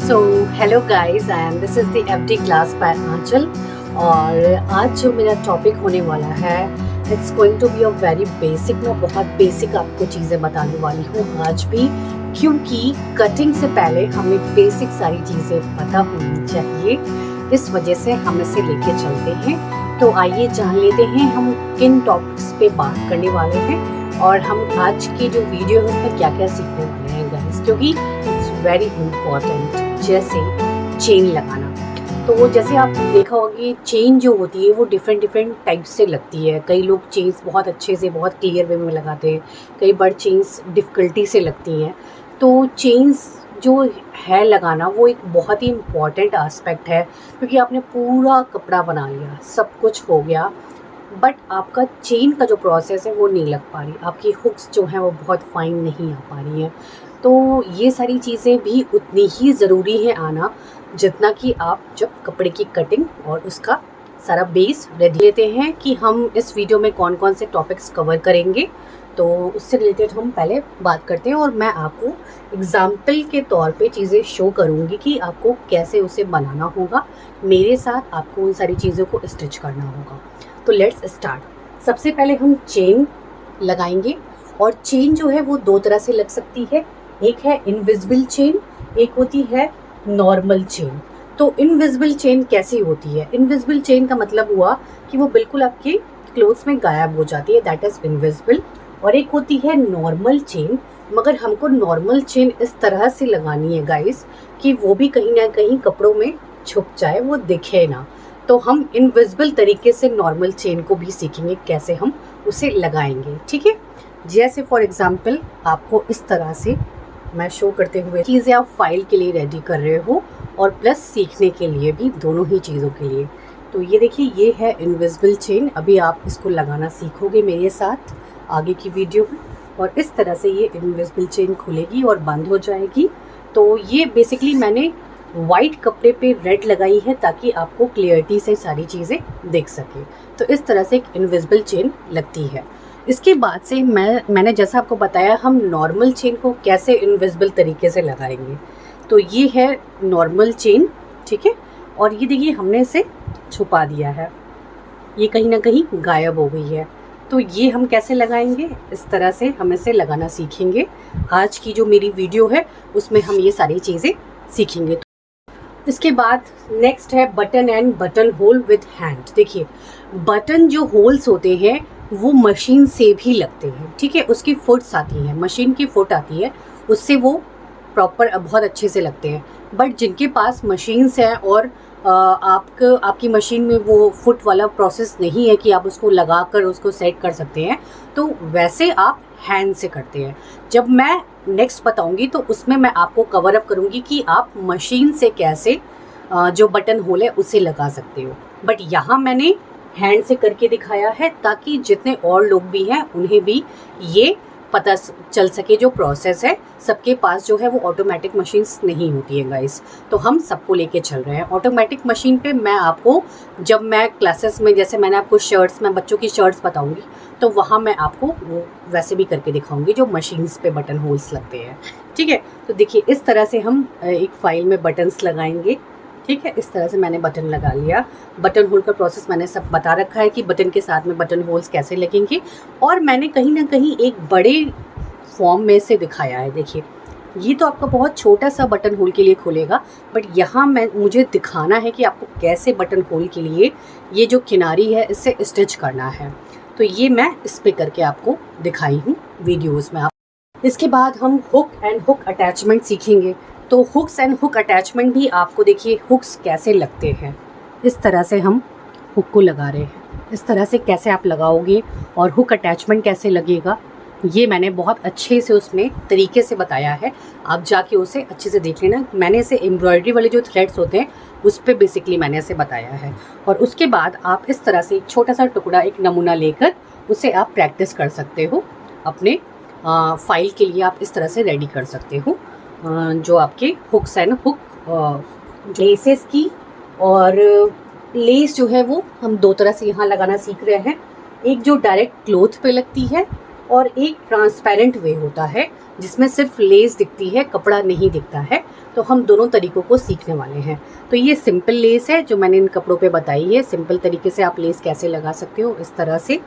So hello guys and this is the FD class by Anchal. और आज जो मेरा टॉपिक होने वाला है it's going to be a very basic. मैं बहुत बेसिक आपको चीज़ें बताने वाली हूँ आज भी, क्योंकि कटिंग से पहले हमें बेसिक सारी चीज़ें पता होनी चाहिए। इस वजह से हम इसे लेके चलते हैं। तो आइए जान लेते हैं हम किन टॉपिक्स पे बात करने वाले हैं और हम आज की जो वीडियो है उसमें क्या क्या सीखने वाले हैं गाइस, क्योंकि इट्स वेरी इम्पॉर्टेंट। जैसे चेन लगाना, तो जैसे आप देखा होगा कि चेन जो होती है वो डिफरेंट टाइप से लगती है। कई लोग चेन्स बहुत अच्छे से बहुत क्लियर वे में लगाते हैं, कई बार चेन्स डिफ़िकल्टी से लगती हैं। तो चेन्स जो है लगाना वो एक बहुत ही इम्पॉर्टेंट आस्पेक्ट है, क्योंकि आपने पूरा कपड़ा बना लिया, सब कुछ हो गया, बट आपका चेन का जो प्रोसेस है वो नहीं लग पा रही, आपकी हुक्स जो हैं वो बहुत फाइन नहीं आ पा रही हैं। तो ये सारी चीज़ें भी उतनी ही ज़रूरी है आना, जितना कि आप जब कपड़े की कटिंग और उसका सारा बेस रेडी लेते हैं कि हम इस वीडियो में कौन कौन से टॉपिक्स कवर करेंगे। तो उससे रिलेटेड हम पहले बात करते हैं और मैं आपको एग्ज़ाम्पल के तौर पे चीज़ें शो करूँगी कि आपको कैसे उसे बनाना होगा। मेरे साथ आपको उन सारी चीज़ों को स्टिच करना होगा। तो लेट्स स्टार्ट। सबसे पहले हम चेन लगाएंगे, और चेन जो है वो दो तरह से लग सकती है। एक है इनविजिबल चेन, एक होती है नॉर्मल चेन। तो इनविजिबल चेन कैसी होती है? इनविजिबल चेन का मतलब हुआ कि वो बिल्कुल आपके क्लोथ्स में गायब हो जाती है, दैट इज़ इनविजिबल। और एक होती है नॉर्मल चेन, मगर हमको नॉर्मल चेन इस तरह से लगानी है गाइस कि वो भी कहीं ना कहीं कपड़ों में छुप जाए, वो दिखे ना। तो हम इनविजिबल तरीके से नॉर्मल चेन को भी सीखेंगे कैसे हम उसे लगाएंगे, ठीक है। जैसे फॉर एग्जांपल आपको इस तरह से मैं शो करते हुए चीज़ें आप फाइल के लिए रेडी कर रहे हो और प्लस सीखने के लिए भी, दोनों ही चीज़ों के लिए। तो ये देखिए, ये है इनविजिबल चेन। अभी आप इसको लगाना सीखोगे मेरे साथ आगे की वीडियो में, और इस तरह से ये इनविजिबल चेन खुलेगी और बंद हो जाएगी। तो ये बेसिकली मैंने वाइट कपड़े पे रेड लगाई है ताकि आपको क्लियरिटी से सारी चीज़ें दिख सके। तो इस तरह से एक इनविजिबल चेन लगती है। इसके बाद से मैंने जैसा आपको बताया, हम नॉर्मल चेन को कैसे इनविजिबल तरीके से लगाएंगे। तो ये है नॉर्मल चेन, ठीक है। और ये देखिए, हमने इसे छुपा दिया है, ये कहीं ना कहीं गायब हो गई है। तो ये हम कैसे लगाएंगे, इस तरह से हम इसे लगाना सीखेंगे। आज की जो मेरी वीडियो है उसमें हम ये सारी चीज़ें सीखेंगे। इसके बाद नेक्स्ट है button and button whole with hand. देखिए, बटन जो होल्स होते हैं वो मशीन से भी लगते हैं, ठीक है। उसकी फुट्स आती हैं, मशीन की फुट आती है, उससे वो प्रॉपर बहुत अच्छे से लगते हैं। बट जिनके पास मशीन्स हैं और आपकी मशीन में वो फुट वाला प्रोसेस नहीं है कि आप उसको लगा कर उसको सेट कर सकते हैं, तो वैसे आप हैंड से करते हैं। जब मैं नेक्स्ट बताऊंगी तो उसमें मैं आपको कवर अप करूंगी कि आप मशीन से कैसे जो बटन होल है उसे लगा सकते हो। बट यहाँ मैंने हैंड से करके दिखाया है ताकि जितने और लोग भी हैं उन्हें भी ये पता चल सके जो प्रोसेस है। सबके पास जो है वो ऑटोमेटिक मशीन्स नहीं होती है गाइस, तो हम सबको लेके चल रहे हैं ऑटोमेटिक मशीन पे। मैं आपको जब मैं क्लासेस में, जैसे मैंने आपको शर्ट्स में बच्चों की शर्ट्स बताऊंगी, तो वहाँ मैं आपको वो वैसे भी करके दिखाऊंगी जो मशीन्स पे बटन होल्स लगते हैं, ठीक है। तो देखिए, इस तरह से हम एक फाइल में बटन्स लगाएंगे, ठीक है। इस तरह से मैंने बटन लगा लिया। बटन होल का प्रोसेस मैंने सब बता रखा है कि बटन के साथ में बटन होल्स कैसे लगेंगे, और मैंने कहीं ना कहीं एक बड़े फॉर्म में से दिखाया है। देखिए, ये तो आपका बहुत छोटा सा बटन होल के लिए खोलेगा, बट यहाँ मुझे दिखाना है कि आपको कैसे बटन होल के लिए ये जो किनारी है इससे स्टिच करना है। तो ये मैं इस पे करके आपको दिखाई हूँ वीडियोज़ में। आप इसके बाद हम हुक एंड हुक अटैचमेंट सीखेंगे। तो हुक्स एंड हुक अटैचमेंट भी आपको, देखिए हुक्स कैसे लगते हैं, इस तरह से हम हुक को लगा रहे हैं। इस तरह से कैसे आप लगाओगे और हुक अटैचमेंट कैसे लगेगा, ये मैंने बहुत अच्छे से उसमें तरीके से बताया है। आप जाके उसे अच्छे से देख लेना। मैंने इसे एम्ब्रॉयडरी वाले जो थ्रेड्स होते हैं उस पर बेसिकली मैंने इसे बताया है। और उसके बाद आप इस तरह से एक छोटा सा टुकड़ा, एक नमूना लेकर उसे आप प्रैक्टिस कर सकते हो अपने फाइल के लिए। आप इस तरह से रेडी कर सकते हो जो आपके हुक्स एंड हुक लेसेस की। और लेस जो है वो हम दो तरह से यहाँ लगाना सीख रहे हैं। एक जो डायरेक्ट क्लोथ पे लगती है, और एक ट्रांसपेरेंट वे होता है जिसमें सिर्फ लेस दिखती है, कपड़ा नहीं दिखता है। तो हम दोनों तरीक़ों को सीखने वाले हैं। तो ये सिंपल लेस है जो मैंने इन कपड़ों पे बताई है। सिंपल तरीके से आप लेस कैसे लगा सकते हो इस तरह से।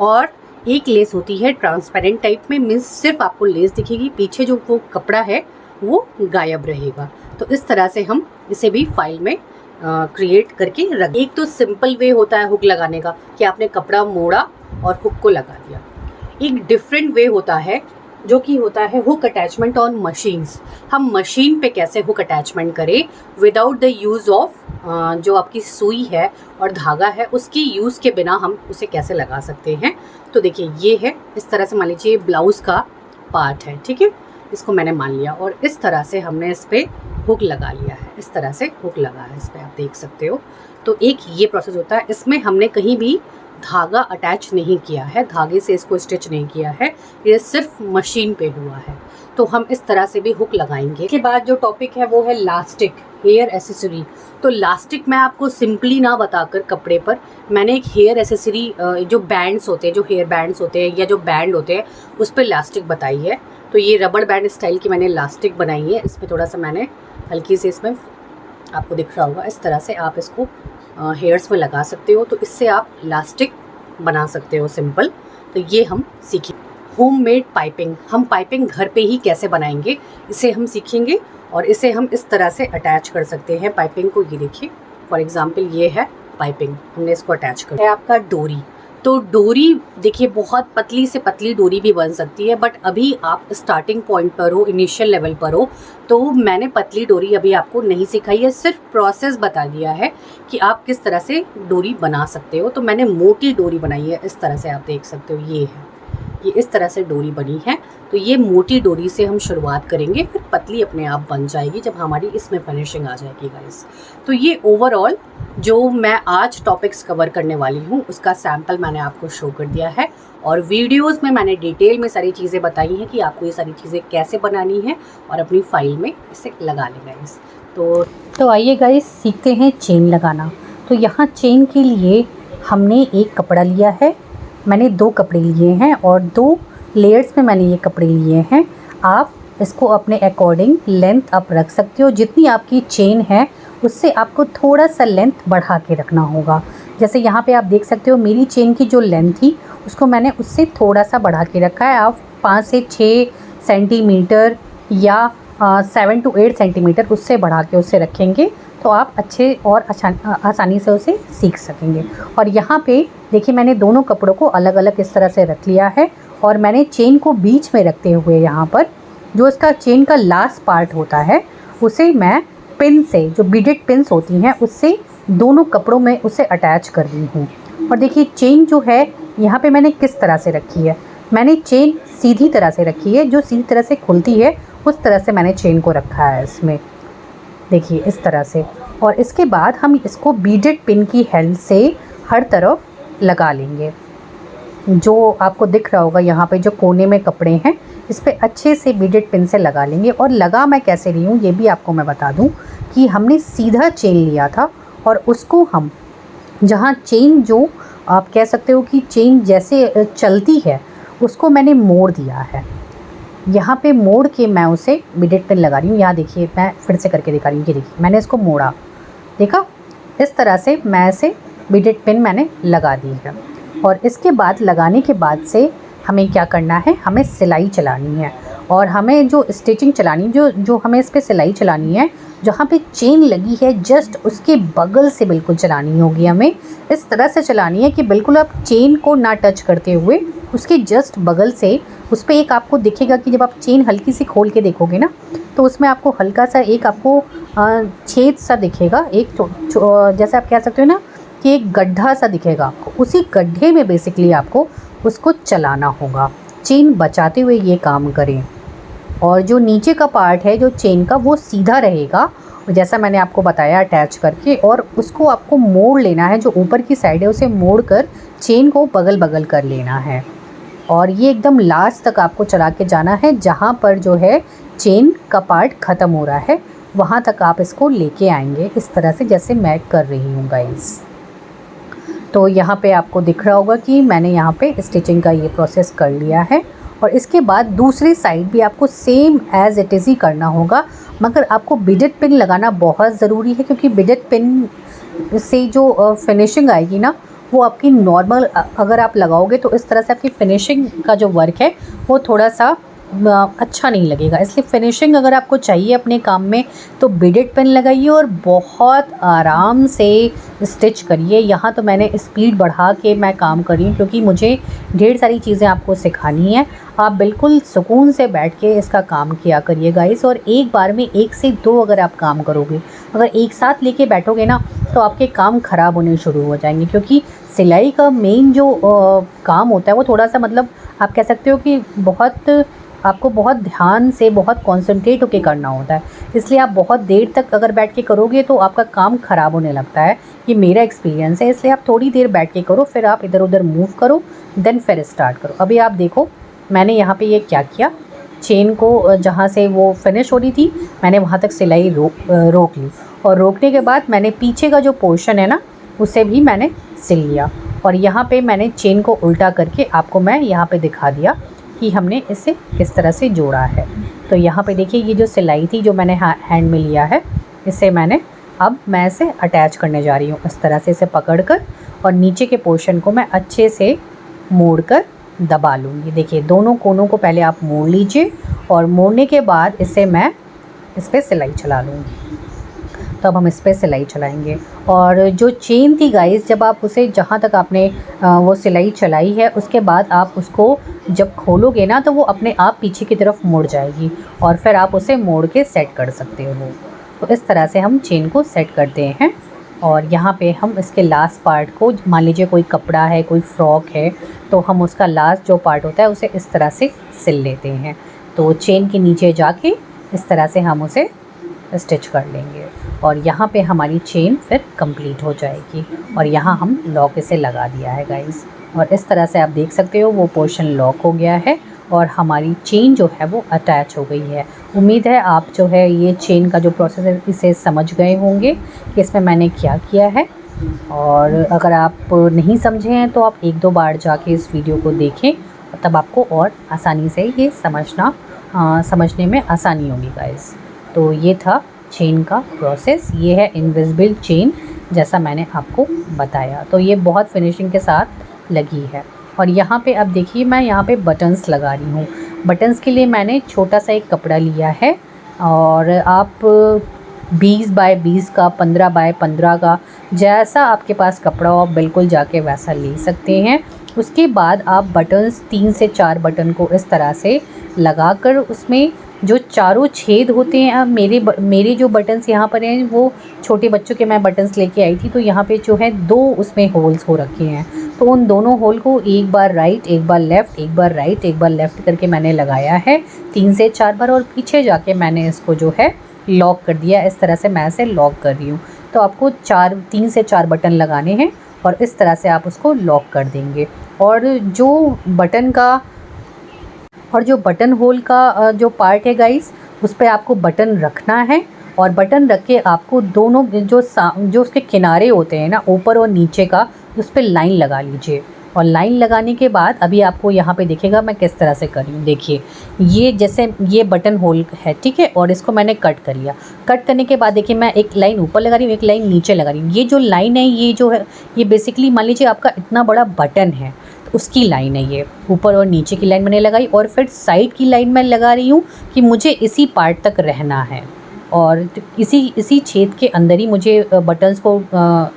और एक लेस होती है ट्रांसपेरेंट टाइप में, मीन्स सिर्फ आपको लेस दिखेगी, पीछे जो वो कपड़ा है वो गायब रहेगा। तो इस तरह से हम इसे भी फाइल में क्रिएट करके रख। एक तो सिंपल वे होता है हुक लगाने का कि आपने कपड़ा मोड़ा और हुक को लगा दिया। एक डिफरेंट वे होता है जो कि होता है हुक अटैचमेंट ऑन मशीन्स। हम मशीन पे कैसे हुक अटैचमेंट करें विदाउट द यूज़ ऑफ जो आपकी सुई है और धागा है उसकी यूज़ के बिना हम उसे कैसे लगा सकते हैं। तो देखिए ये है, इस तरह से मान लीजिए ब्लाउज़ का पार्ट है, ठीक है, इसको मैंने मान लिया और इस तरह से हमने इस पर हुक लगा लिया है। इस तरह से हुक लगा है इस पर, आप देख सकते हो। तो एक ये प्रोसेस होता है, इसमें हमने कहीं भी धागा अटैच नहीं किया है, धागे से इसको स्टिच नहीं किया है, ये सिर्फ मशीन पे हुआ है। तो हम इस तरह से भी हुक लगाएंगे। इसके बाद जो टॉपिक है वो है लास्टिक, हेयर एसेसरी। तो लास्टिक मैं आपको सिंपली ना बताकर कपड़े पर मैंने एक हेयर एसेसरी जो बैंड्स होते हैं, जो हेयर बैंड्स होते हैं या जो बैंड होते हैं उस पर लास्टिक बताई है। तो ये रबड़ बैंड स्टाइल की मैंने लास्टिक बनाई है। इसमें थोड़ा सा मैंने हल्की से, इसमें आपको दिख रहा होगा, इस तरह से आप इसको हेयर्स में लगा सकते हो। तो इससे आप लास्टिक बना सकते हो सिंपल। तो ये हम सीखेंगे। होममेड पाइपिंग, हम पाइपिंग घर पे ही कैसे बनाएंगे इसे हम सीखेंगे। और इसे हम इस तरह से अटैच कर सकते हैं पाइपिंग को। ये देखिए फॉर एग्जांपल ये है पाइपिंग, हमने इसको अटैच कर है। आपका डोरी, तो डोरी देखिए बहुत पतली से पतली डोरी भी बन सकती है, बट अभी आप स्टार्टिंग पॉइंट पर हो, इनिशियल लेवल पर हो, तो मैंने पतली डोरी अभी आपको नहीं सिखाई है, सिर्फ प्रोसेस बता दिया है कि आप किस तरह से डोरी बना सकते हो। तो मैंने मोटी डोरी बनाई है, इस तरह से आप देख सकते हो, ये है, ये इस तरह से डोरी बनी है। तो ये मोटी डोरी से हम शुरुआत करेंगे, फिर पतली अपने आप बन जाएगी जब हमारी इसमें फिनिशिंग आ जाएगी गाइस। तो ये ओवरऑल जो मैं आज टॉपिक्स कवर करने वाली हूँ उसका सैम्पल मैंने आपको शो कर दिया है। और वीडियोस में मैंने डिटेल में सारी चीज़ें बताई हैं कि आपको ये सारी चीज़ें कैसे बनानी है और अपनी फाइल में इसे लगा लें गाइस। तो आइए गाइस सीखते हैं चेन लगाना। तो यहाँ चेन के लिए हमने एक कपड़ा लिया है, मैंने 2 कपड़े लिए हैं और 2 लेयर्स में मैंने ये कपड़े लिए हैं। आप इसको अपने अकॉर्डिंग लेंथ आप रख सकते हो, जितनी आपकी चेन है उससे आपको थोड़ा सा लेंथ बढ़ा के रखना होगा। जैसे यहाँ पे आप देख सकते हो मेरी चेन की जो लेंथ थी उसको मैंने उससे थोड़ा सा बढ़ा के रखा है। आप 5 से 6 सेंटीमीटर या 7 to 8 सेंटीमीटर उससे बढ़ा के उससे रखेंगे तो आप अच्छे और आसानी से उसे सीख सकेंगे। और यहाँ पे देखिए मैंने दोनों कपड़ों को अलग अलग इस तरह से रख लिया है और मैंने चेन को बीच में रखते हुए यहाँ पर जो इसका चेन का लास्ट पार्ट होता है उसे मैं पिन से, जो बीडेड पिन्स होती हैं, उससे दोनों कपड़ों में उसे अटैच कर रही हूँ। और देखिए चेन जो है यहाँ पे मैंने किस तरह से रखी है, मैंने चेन सीधी तरह से रखी है, जो सीधी तरह से खुलती है उस तरह से मैंने चेन को रखा है इसमें, देखिए इस तरह से। और इसके बाद हम इसको बीडेड पिन की हेल्प से हर तरफ लगा लेंगे। जो आपको दिख रहा होगा यहाँ पे जो कोने में कपड़े हैं इस पे अच्छे से बीडेड पिन से लगा लेंगे। और लगा मैं कैसे रही हूँ ये भी आपको मैं बता दूँ कि हमने सीधा चेन लिया था और उसको हम जहाँ चेन, जो आप कह सकते हो कि चेन जैसे चलती है, उसको मैंने मोड़ दिया है। यहाँ पे मोड़ के मैं उसे बीडेड पिन लगा रही हूँ। यहाँ देखिए मैं फिर से करके दिखा रही हूँ, ये देखिए मैंने इसको मोड़ा, देखा, इस तरह से मैं इसे बीडेड पिन मैंने लगा दी है। और इसके बाद लगाने के बाद से हमें क्या करना है, हमें सिलाई चलानी है। और हमें जो स्टिचिंग चलानी, जो हमें इस पर सिलाई चलानी है, जहाँ पे चेन लगी है जस्ट उसके बगल से बिल्कुल चलानी होगी। हमें इस तरह से चलानी है कि बिल्कुल आप चेन को ना टच करते हुए उसके जस्ट बगल से, उस पर एक आपको दिखेगा कि जब आप चेन हल्की सी खोल के देखोगे ना तो उसमें आपको हल्का सा एक आपको छेद सा दिखेगा, एक जैसे आप कह सकते हो ना कि एक गड्ढा सा दिखेगा आपको, उसी गड्ढे में बेसिकली आपको उसको चलाना होगा। चेन बचाते हुए ये काम करें। और जो नीचे का पार्ट है जो चेन का वो सीधा रहेगा, जैसा मैंने आपको बताया अटैच करके, और उसको आपको मोड़ लेना है। जो ऊपर की साइड है उसे मोड़ कर चेन को बगल बगल कर लेना है। और ये एकदम लास्ट तक आपको चला के जाना है, जहाँ पर जो है चेन का पार्ट ख़त्म हो रहा है वहाँ तक आप इसको लेके आएंगे, इस तरह से जैसे मैं कर रही हूँ गाइस। तो यहाँ पे आपको दिख रहा होगा कि मैंने यहाँ पे स्टिचिंग का ये प्रोसेस कर लिया है। और इसके बाद दूसरी साइड भी आपको सेम एज़ इट इज़ ही करना होगा, मगर आपको बिडेड पिन लगाना बहुत ज़रूरी है, क्योंकि बिडेड पिन से जो फिनिशिंग आएगी ना, वो आपकी नॉर्मल अगर आप लगाओगे तो इस तरह से आपकी फिनिशिंग का जो वर्क है वो थोड़ा सा अच्छा नहीं लगेगा। इसलिए फिनिशिंग अगर आपको चाहिए अपने काम में तो बिडेड पेन लगाइए और बहुत आराम से स्टिच करिए। यहाँ तो मैंने स्पीड बढ़ा के मैं काम कर रही हूँ, क्योंकि मुझे ढेर सारी चीज़ें आपको सिखानी है। आप बिल्कुल सुकून से बैठ के इसका काम किया करिए गाइस। और एक बार में 1 से 2 अगर आप काम करोगे, अगर एक साथ लेके बैठोगे ना, तो आपके काम ख़राब होने शुरू हो जाएंगे। क्योंकि सिलाई का मेन जो काम होता है वो थोड़ा सा, मतलब आप कह सकते हो कि आपको बहुत ध्यान से, बहुत कॉन्सेंट्रेट होकर करना होता है। इसलिए आप बहुत देर तक अगर बैठ के करोगे तो आपका काम ख़राब होने लगता है। ये मेरा एक्सपीरियंस है। इसलिए आप थोड़ी देर बैठ के करो, फिर आप इधर उधर मूव करो, देन फिर स्टार्ट करो। अभी आप देखो मैंने यहाँ पे ये क्या किया, चेन को जहाँ से वो फिनिश हो रही थी मैंने वहाँ तक सिलाई रोक ली, और रोकने के बाद मैंने पीछे का जो पोर्शन है ना उसे भी मैंने सिल लिया। और यहाँ पे मैंने चेन को उल्टा करके आपको मैं यहाँ पे दिखा दिया कि हमने इसे किस तरह से जोड़ा है। तो यहाँ पे देखिए ये जो सिलाई थी जो मैंने हैंड में लिया है, इसे मैं इसे अटैच करने जा रही हूँ इस तरह से, इसे पकड़कर, और नीचे के पोर्शन को मैं अच्छे से मोड़कर दबा लूँगी। देखिए दोनों कोनों को पहले आप मोड़ लीजिए, और मोड़ने के बाद मैं इस पर सिलाई चला लूँगी। तो अब हम इस पर सिलाई चलाएंगे। और जो चेन थी गाइस, जब आप उसे, जहाँ तक आपने वो सिलाई चलाई है, उसके बाद आप उसको जब खोलोगे ना तो वो अपने आप पीछे की तरफ मुड़ जाएगी, और फिर आप उसे मोड़ के सेट कर सकते हो। तो इस तरह से हम चेन को सेट करते हैं। और यहाँ पे हम इसके लास्ट पार्ट को, मान लीजिए कोई कपड़ा है, कोई फ्रॉक है, तो हम उसका लास्ट जो पार्ट होता है उसे इस तरह से सिल लेते हैं। तो चेन के नीचे जाके इस तरह से हम उसे स्टिच कर लेंगे, और यहाँ पे हमारी चेन फिर कंप्लीट हो जाएगी। और यहाँ हम लॉक इसे लगा दिया है गाइस, और इस तरह से आप देख सकते हो वो पोर्शन लॉक हो गया है और हमारी चेन जो है वो अटैच हो गई है। उम्मीद है आप जो है ये चेन का जो प्रोसेस है इसे समझ गए होंगे कि इसमें मैंने क्या किया है। और अगर आप नहीं समझे हैं तो आप 1-2 बार जाके इस वीडियो को देखें, तब आपको और आसानी से ये समझने में आसानी होगी गाइस। तो ये था चेन का प्रोसेस, ये है इनविजिबल चेन जैसा मैंने आपको बताया। तो ये बहुत फिनिशिंग के साथ लगी है। और यहाँ पे अब देखिए मैं यहाँ पे बटन्स लगा रही हूँ। बटन्स के लिए मैंने छोटा सा एक कपड़ा लिया है, और आप 20 बाय 20 का, 15 बाय 15 का, जैसा आपके पास कपड़ा हो आप बिल्कुल जाके वैसा ले सकते हैं। उसके बाद आप बटन्स 3 से 4 बटन को इस तरह से लगाकर उसमें जो चारों छेद होते हैं, अब मेरे जो बटन्स यहाँ पर हैं वो छोटे बच्चों के मैं बटन्स लेके आई थी, तो यहाँ पे जो है 2 उसमें होल्स हो रखे हैं। तो उन दोनों होल को एक बार राइट, एक बार लेफ़्ट, एक बार राइट, एक बार लेफ़्ट करके मैंने लगाया है 3 से 4 बार, और पीछे जाके मैंने इसको जो है लॉक कर दिया। इस तरह से मैं इसे लॉक कर रही हूँ। तो आपको 3 से 4 बटन लगाने हैं और इस तरह से आप उसको लॉक कर देंगे। और जो बटन होल का जो पार्ट है गाइस, उस पर आपको बटन रखना है, और बटन रख के आपको दोनों जो उसके किनारे होते हैं ना, ऊपर और नीचे का, उस पर लाइन लगा लीजिए। और लाइन लगाने के बाद अभी आपको यहाँ पे दिखेगा मैं किस तरह से कर रही हूँ। देखिए ये जैसे ये बटन होल है, ठीक है, और इसको मैंने कट कर लिया। कट करने के बाद देखिए मैं एक लाइन ऊपर लगा रही हूँ, एक लाइन नीचे लगा रही हूँ। ये जो लाइन है, ये जो है, ये बेसिकली मान लीजिए आपका इतना बड़ा बटन है, उसकी लाइन है ये। ऊपर और नीचे की लाइन मैंने लगाई, और फिर साइड की लाइन मैं लगा रही हूँ कि मुझे इसी पार्ट तक रहना है, और इसी छेद के अंदर ही मुझे बटन्स को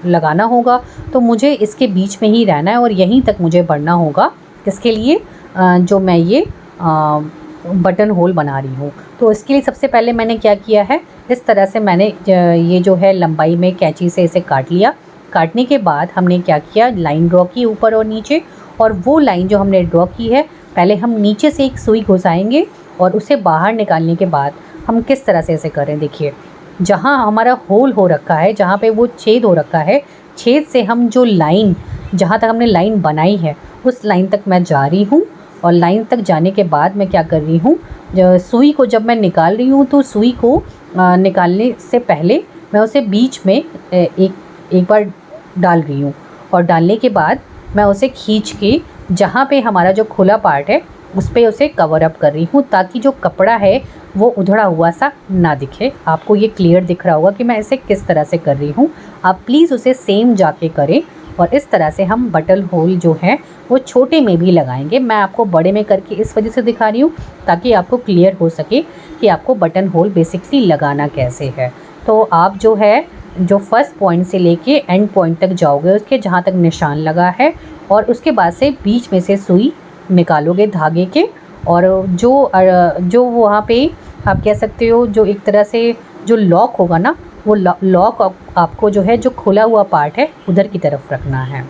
लगाना होगा। तो मुझे इसके बीच में ही रहना है और यहीं तक मुझे बढ़ना होगा। इसके लिए जो मैं ये बटन होल बना रही हूँ, तो इसके लिए सबसे पहले मैंने क्या किया है, इस तरह से मैंने ये जो है लंबाई में कैंची से इसे काट लिया। काटने के बाद हमने क्या किया, लाइन ड्रॉ की ऊपर और नीचे, और वो लाइन जो हमने ड्रॉ की है, पहले हम नीचे से एक सुई घुसाएंगे और उसे बाहर निकालने के बाद हम किस तरह से इसे करें। देखिए जहाँ हमारा होल हो रखा है, जहाँ पे वो छेद हो रखा है, छेद से हम जो लाइन, जहाँ तक हमने लाइन बनाई है उस लाइन तक मैं जा रही हूँ। और लाइन तक जाने के बाद मैं क्या कर रही हूँ, सुई को जब मैं निकाल रही हूँ तो सुई को निकालने से पहले मैं उसे बीच में एक बार डाल रही हूँ, और डालने के बाद मैं उसे खींच के जहाँ पे हमारा जो खुला पार्ट है उस पे उसे कवर अप कर रही हूँ ताकि जो कपड़ा है वो उधड़ा हुआ सा ना दिखे। आपको ये क्लियर दिख रहा होगा कि मैं इसे किस तरह से कर रही हूँ। आप प्लीज़ उसे सेम जाके करें। और इस तरह से हम बटन होल जो है वो छोटे में भी लगाएंगे। मैं आपको बड़े में करके इस वजह से दिखा रही हूँ ताकि आपको क्लियर हो सके कि आपको बटन होल बेसिकली लगाना कैसे है। तो आप जो है जो फर्स्ट पॉइंट से लेके एंड पॉइंट तक जाओगे, उसके जहाँ तक निशान लगा है, और उसके बाद से बीच में से सुई निकालोगे धागे के। और जो वहाँ पे आप कह सकते हो जो एक तरह से जो लॉक होगा ना, वो लॉक आपको जो है जो खुला हुआ पार्ट है उधर की तरफ रखना है।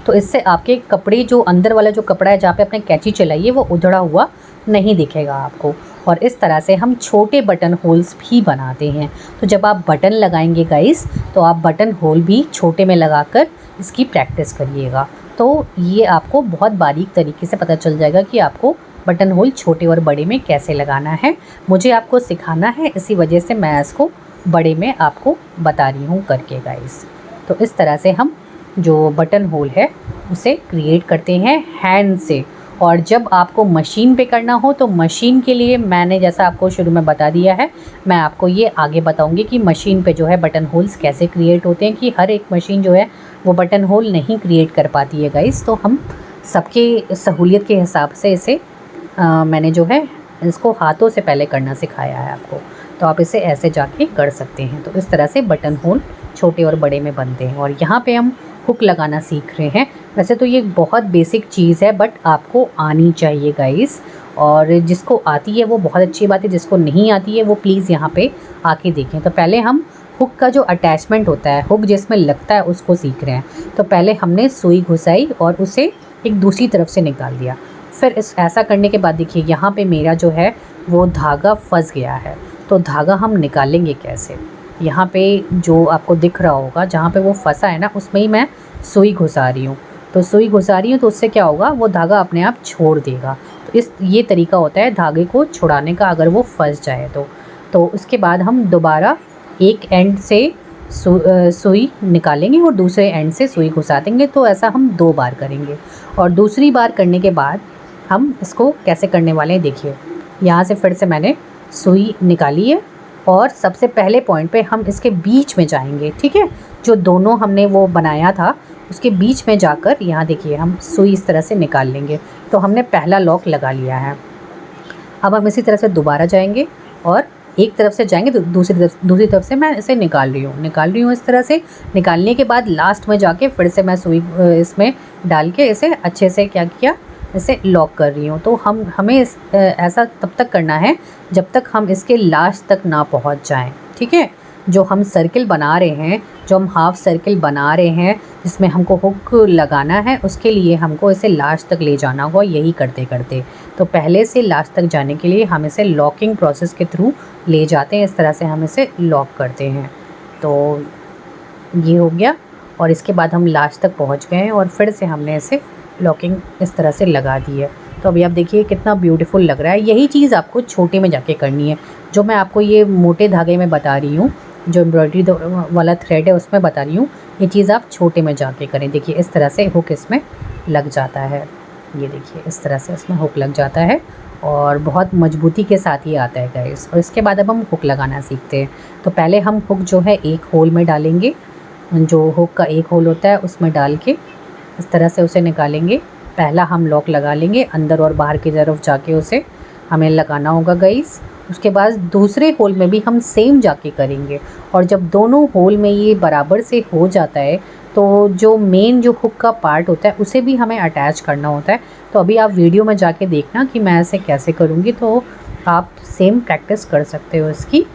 तो इससे आपके कपड़े जो अंदर वाला जो कपड़ा है जहाँ पे आपने कैंची चलाई है वो उधड़ा हुआ नहीं दिखेगा आपको। और इस तरह से हम छोटे बटन होल्स भी बनाते हैं। तो जब आप बटन लगाएंगे गाइस, तो आप बटन होल भी छोटे में लगाकर इसकी प्रैक्टिस करिएगा। तो ये आपको बहुत बारीक तरीके से पता चल जाएगा कि आपको बटन होल छोटे और बड़े में कैसे लगाना है। मुझे आपको सिखाना है, इसी वजह से मैं इसको बड़े में आपको बता रही हूँ करके गाइस। तो इस तरह से हम जो बटन होल है उसे क्रिएट करते हैं हैंड से। और जब आपको मशीन पे करना हो तो मशीन के लिए मैंने जैसा आपको शुरू में बता दिया है, मैं आपको ये आगे बताऊंगी कि मशीन पे जो है बटन होल्स कैसे क्रिएट होते हैं, कि हर एक मशीन जो है वो बटन होल नहीं क्रिएट कर पाती है गाइस। तो हम सबके सहूलियत के हिसाब से इसे मैंने जो है इसको हाथों से पहले करना सिखाया है आपको। तो आप इसे ऐसे जाके कर सकते हैं। तो इस तरह से बटन होल छोटे और बड़े में बनते हैं। और यहाँ पे हम हुक लगाना सीख रहे हैं। वैसे तो ये बहुत बेसिक चीज़ है, बट आपको आनी चाहिए गाइस। और जिसको आती है वो बहुत अच्छी बात है, जिसको नहीं आती है वो प्लीज़ यहाँ पे आके देखें। तो पहले हम हुक का जो अटैचमेंट होता है, हुक जिसमें लगता है, उसको सीख रहे हैं। तो पहले हमने सुई घुसाई और उसे एक दूसरी तरफ से निकाल दिया। फिर इस ऐसा करने के बाद देखिए यहाँ पे मेरा जो है वो धागा फंस गया है। तो धागा हम निकालेंगे कैसे? यहाँ पे जो आपको दिख रहा होगा जहाँ पे वो फंसा है ना, उसमें ही मैं सुई घुसा रही हूँ। तो सुई घुसा रही हूँ तो उससे क्या होगा, वो धागा अपने आप छोड़ देगा। तो ये तरीका होता है धागे को छुड़ाने का, अगर वो फंस जाए तो। तो उसके बाद हम दोबारा एक एंड से सुई निकालेंगे और दूसरे एंड से सुई घुसा देंगे। तो ऐसा हम 2 बार करेंगे। और दूसरी बार करने के बाद हम इसको कैसे करने वाले हैं देखिए। यहाँ से फिर से मैंने सुई निकाली है और सबसे पहले पॉइंट पे हम इसके बीच में जाएंगे, ठीक है। जो दोनों हमने वो बनाया था उसके बीच में जाकर यहाँ देखिए हम सुई इस तरह से निकाल लेंगे। तो हमने पहला लॉक लगा लिया है। अब हम इसी तरह से दोबारा जाएंगे और एक तरफ से जाएंगे तो दूसरी तरफ से मैं इसे निकाल रही हूँ इस तरह से। निकालने के बाद लास्ट में जाके फिर से मैं सुई इसमें डाल के इसे अच्छे से क्या किया, इसे लॉक कर रही हूँ। तो हमें ऐसा तब तक करना है जब तक हम इसके लास्ट तक ना पहुँच जाएं, ठीक है। जो हम सर्किल बना रहे हैं, जो हम हाफ सर्किल बना रहे हैं जिसमें हमको हुक लगाना है, उसके लिए हमको इसे लास्ट तक ले जाना होगा यही करते करते। तो पहले से लास्ट तक जाने के लिए हम इसे लॉकिंग प्रोसेस के थ्रू ले जाते हैं। इस तरह से हम इसे लॉक करते हैं। तो ये हो गया और इसके बाद हम लास्ट तक पहुंच गए हैं और फिर से हमने इसे लॉकिंग इस तरह से लगा दी है। तो अभी आप देखिए कितना ब्यूटीफुल लग रहा है। यही चीज़ आपको छोटे में जाके करनी है। जो मैं आपको ये मोटे धागे में बता रही हूँ, जो एम्ब्रॉयडरी वाला थ्रेड है उसमें बता रही हूँ, ये चीज़ आप छोटे में जाके करें। देखिए इस तरह से हुक इसमें लग जाता है। ये देखिए इस तरह से इसमें हुक लग जाता है और बहुत मजबूती के साथ ही आता है गाइस। और इसके बाद अब हम हुक लगाना सीखते हैं। तो पहले हम हुक जो है एक होल में डालेंगे, जो हुक का एक होल होता है उसमें डाल के इस तरह से उसे निकालेंगे। पहला हम लॉक लगा लेंगे, अंदर और बाहर की तरफ जाके उसे हमें लगाना होगा गाइस। उसके बाद दूसरे होल में भी हम सेम जाके करेंगे। और जब दोनों होल में ये बराबर से हो जाता है तो जो मेन जो हुक का पार्ट होता है उसे भी हमें अटैच करना होता है। तो अभी आप वीडियो में जाके देखना कि मैं ऐसे कैसे करूँगी, तो आप सेम प्रैक्टिस कर सकते हो इसकी।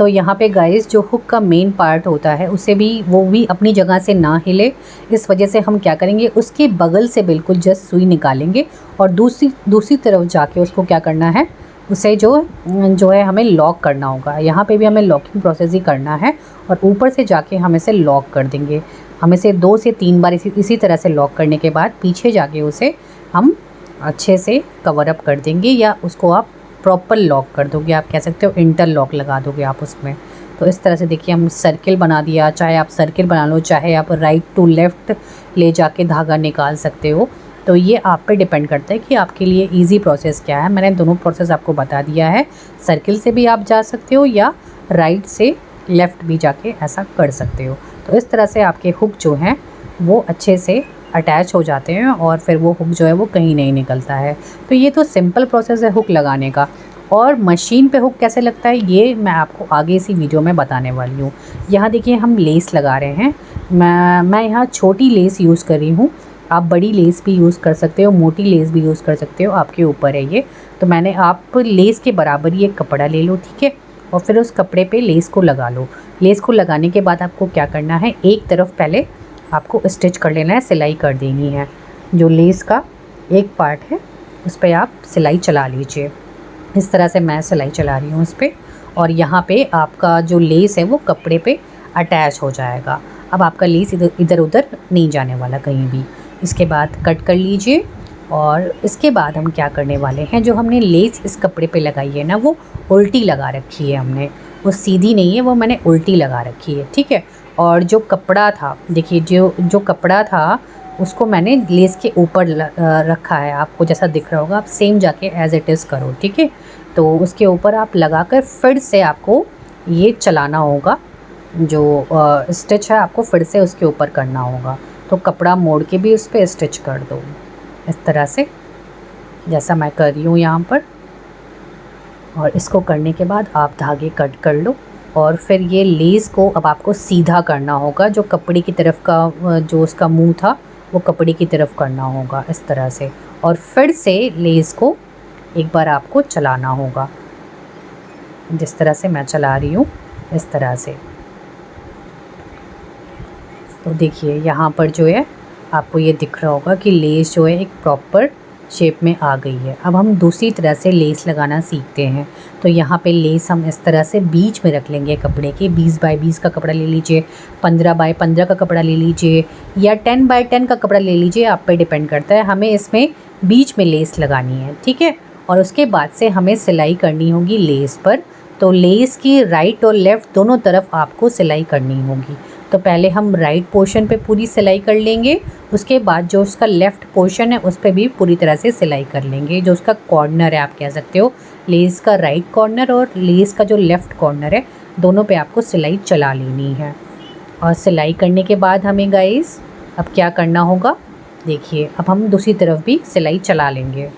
तो यहाँ पे गाइस जो हुक का मेन पार्ट होता है उसे भी वो भी अपनी जगह से ना हिले, इस वजह से हम क्या करेंगे, उसके बगल से बिल्कुल जस्ट सुई निकालेंगे और दूसरी तरफ जाके उसको क्या करना है, उसे जो है हमें लॉक करना होगा। यहाँ पे भी हमें लॉकिंग प्रोसेस ही करना है और ऊपर से जाके हम इसे लॉक कर देंगे। हम इसे 2 से 3 बार इसी तरह से लॉक करने के बाद पीछे जाके उसे हम अच्छे से कवर अप कर देंगे, या उसको आप प्रॉपर लॉक कर दोगे, आप कह सकते हो इंटरलॉक लगा दोगे आप उसमें। तो इस तरह से देखिए हम सर्किल बना दिया, चाहे आप सर्किल बना लो, चाहे आप राइट टू लेफ़्ट ले जाके धागा निकाल सकते हो। तो ये आप पे डिपेंड करता है कि आपके लिए इजी प्रोसेस क्या है। मैंने दोनों प्रोसेस आपको बता दिया है, सर्किल से भी आप जा सकते हो या राइट से लेफ़्ट भी जाके ऐसा कर सकते हो। तो इस तरह से आपके हुक जो हैं वो अच्छे से अटैच हो जाते हैं और फिर वो हुक जो है वो कहीं नहीं निकलता है। तो ये तो सिंपल प्रोसेस है हुक लगाने का। और मशीन पे हुक कैसे लगता है ये मैं आपको आगे इसी वीडियो में बताने वाली हूँ। यहाँ देखिए हम लेस लगा रहे हैं। मैं यहाँ छोटी लेस यूज़ कर रही हूँ, आप बड़ी लेस भी यूज़ कर सकते हो, मोटी लेस भी यूज़ कर सकते हो, आपके ऊपर है ये। तो मैंने आप लेस के बराबर ही एक कपड़ा ले लो, ठीक है, और फिर उस कपड़े पे लेस को लगा लो। लेस को लगाने के बाद आपको क्या करना है, एक तरफ पहले आपको स्टिच कर लेना है, सिलाई कर देनी है। जो लेस का एक पार्ट है उस पर आप सिलाई चला लीजिए। इस तरह से मैं सिलाई चला रही हूँ उस पर, और यहाँ पे आपका जो लेस है वो कपड़े पे अटैच हो जाएगा। अब आपका लेस इधर उधर नहीं जाने वाला कहीं भी। इसके बाद कट कर लीजिए और इसके बाद हम क्या करने वाले हैं, जो हमने लेस इस कपड़े पे लगाई है ना वो उल्टी लगा रखी है हमने, वो सीधी नहीं है, वो मैंने उल्टी लगा रखी है, ठीक है। और जो कपड़ा था देखिए, जो कपड़ा था उसको मैंने लेस के ऊपर रखा है, आपको जैसा दिख रहा होगा, आप सेम जाके एज इट इज़ करो, ठीक है। तो उसके ऊपर आप लगाकर फिर से आपको ये चलाना होगा, जो स्टिच है आपको फिर से उसके ऊपर करना होगा। तो कपड़ा मोड़ के भी उस पर स्टिच कर दो इस तरह से, जैसा मैं कर रही हूँ यहाँ पर। और इसको करने के बाद आप धागे कट कर लो और फिर ये लेस को अब आपको सीधा करना होगा, जो कपड़े की तरफ का जो उसका मुंह था वो कपड़े की तरफ करना होगा इस तरह से। और फिर से लेस को एक बार आपको चलाना होगा, जिस तरह से मैं चला रही हूँ इस तरह से। तो देखिए यहाँ पर जो है आपको ये दिख रहा होगा कि लेस जो है एक प्रॉपर शेप में आ गई है। अब हम दूसरी तरह से लेस लगाना सीखते हैं। तो यहाँ पे लेस हम इस तरह से बीच में रख लेंगे कपड़े के। 20 बाय 20 का कपड़ा ले लीजिए, 15 बाय 15 का कपड़ा ले लीजिए, या 10 बाय 10 का कपड़ा ले लीजिए, आप पे डिपेंड करता है। हमें इसमें बीच में लेस लगानी है, ठीक है। और उसके बाद से हमें सिलाई करनी होगी लेस पर। तो लेस की राइट और लेफ़्ट दोनों तरफ आपको सिलाई करनी होगी। तो पहले हम राइट पोर्शन पे पूरी सिलाई कर लेंगे, उसके बाद जो उसका लेफ़्ट पोर्शन है उस पर भी पूरी तरह से सिलाई कर लेंगे। जो उसका कॉर्नर है, आप कह सकते हो लेस का राइट कॉर्नर और लेस का जो लेफ़्ट कॉर्नर है, दोनों पे आपको सिलाई चला लेनी है। और सिलाई करने के बाद हमें गाइस अब क्या करना होगा, देखिए अब हम दूसरी तरफ भी सिलाई चला लेंगे।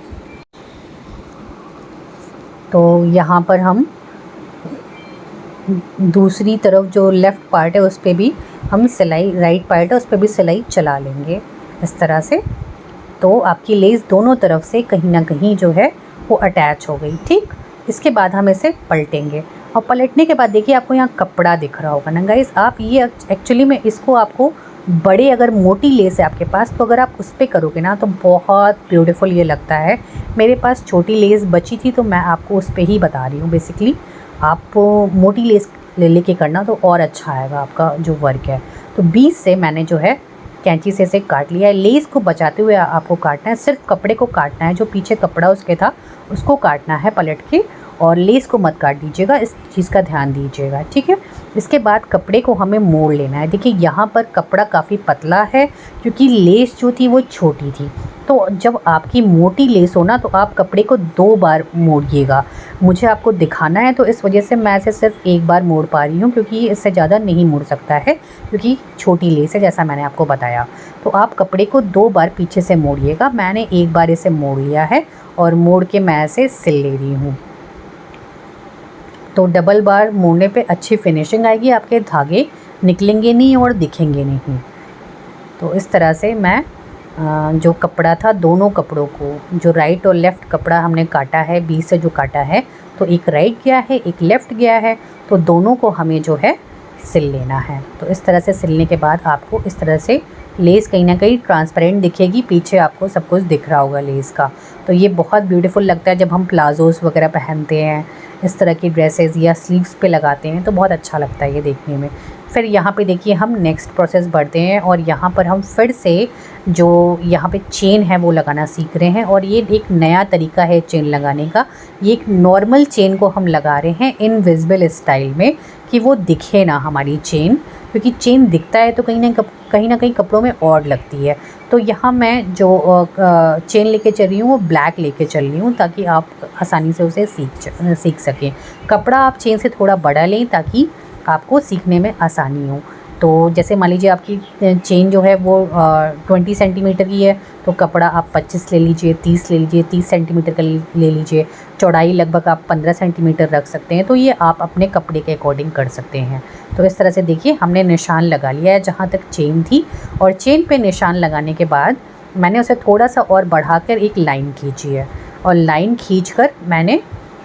तो यहाँ पर हम दूसरी तरफ जो लेफ़्ट पार्ट है उस पर भी हम सिलाई, राइट पार्ट है उस पर भी सिलाई चला लेंगे इस तरह से। तो आपकी लेस दोनों तरफ से कहीं ना कहीं जो है वो अटैच हो गई, ठीक। इसके बाद हम इसे पलटेंगे और पलटने के बाद देखिए आपको यहाँ कपड़ा दिख रहा होगा ना गाइस। आप ये एक्चुअली में इसको आपको बड़े, अगर मोटी लेस है आपके पास तो अगर आप उस पर करोगे ना तो बहुत ब्यूटीफुल ये लगता है। मेरे पास छोटी लेस बची थी तो मैं आपको उस पर ही बता रही हूँ। बेसिकली आप मोटी लेस ले लेके करना तो और अच्छा आएगा आपका जो वर्क है। तो 20 से मैंने जो है कैंची से इसे काट लिया है। लेस को बचाते हुए आपको काटना है, सिर्फ कपड़े को काटना है, जो पीछे कपड़ा उसके था उसको काटना है पलट के, और लेस को मत काट दीजिएगा, इस चीज़ का ध्यान दीजिएगा, ठीक है। इसके बाद कपड़े को हमें मोड़ लेना है। देखिए यहाँ पर कपड़ा काफ़ी पतला है क्योंकि लेस जो थी वो छोटी थी। तो जब आपकी मोटी लेस हो ना तो आप कपड़े को 2 बार मोड़िएगा। मुझे आपको दिखाना है तो इस वजह से मैं इसे सिर्फ 1 बार मोड़ पा रही हूँ, क्योंकि इससे ज़्यादा नहीं मोड़ सकता है क्योंकि छोटी लेस है, जैसा मैंने आपको बताया। तो आप कपड़े को 2 बार पीछे से मोड़िएगा। मैंने 1 बार इसे मोड़ लिया है और मोड़ के मैं इसे सिल ले रही हूँ। तो डबल बार मोड़ने पे अच्छी फिनिशिंग आएगी, आपके धागे निकलेंगे नहीं और दिखेंगे नहीं। तो इस तरह से मैं जो कपड़ा था, दोनों कपड़ों को, जो राइट और लेफ़्ट कपड़ा हमने काटा है 20 से जो काटा है, तो तो एक राइट गया है, एक लेफ़्ट गया है, तो दोनों को हमें जो है सिल लेना है। तो इस तरह से सिलने के बाद आपको इस तरह से लेस कहीं ना कहीं ट्रांसपेरेंट दिखेगी, पीछे आपको सब कुछ दिख रहा होगा लेस का। तो ये बहुत ब्यूटीफुल लगता है जब हम प्लाजोज़ वगैरह पहनते हैं, इस तरह की ड्रेसेस या स्लीव्स पे लगाते हैं, तो बहुत अच्छा लगता है ये देखने में। फिर यहाँ पे देखिए हम नेक्स्ट प्रोसेस बढ़ते हैं और यहाँ पर हम फिर से जो यहाँ पे चेन है वो लगाना सीख रहे हैं। और ये एक नया तरीका है चेन लगाने का। ये एक नॉर्मल चेन को हम लगा रहे हैं इनविजिबल स्टाइल में, कि वो दिखे ना हमारी चेन, क्योंकि चेन दिखता है तो कहीं ना कहीं कपड़ों में और लगती है। तो यहाँ मैं जो चेन लेके चल रही हूँ वो ब्लैक लेके चल रही हूँ, ताकि आप आसानी से उसे सीख सकें। कपड़ा आप चेन से थोड़ा बड़ा लें ताकि आपको सीखने में आसानी हो। तो जैसे मान लीजिए आपकी चेन जो है वो 20 सेंटीमीटर की है, तो कपड़ा आप 25 ले लीजिए, 30 ले लीजिए, 30 सेंटीमीटर का ले लीजिए। चौड़ाई लगभग आप 15 सेंटीमीटर रख सकते हैं। तो ये आप अपने कपड़े के अकॉर्डिंग कर सकते हैं। तो इस तरह से देखिए हमने निशान लगा लिया है जहाँ तक चेन थी, और चेन पे निशान लगाने के बाद मैंने उसे थोड़ा सा और बढ़ाकर एक लाइन खींची है, और लाइन खींचकर मैंने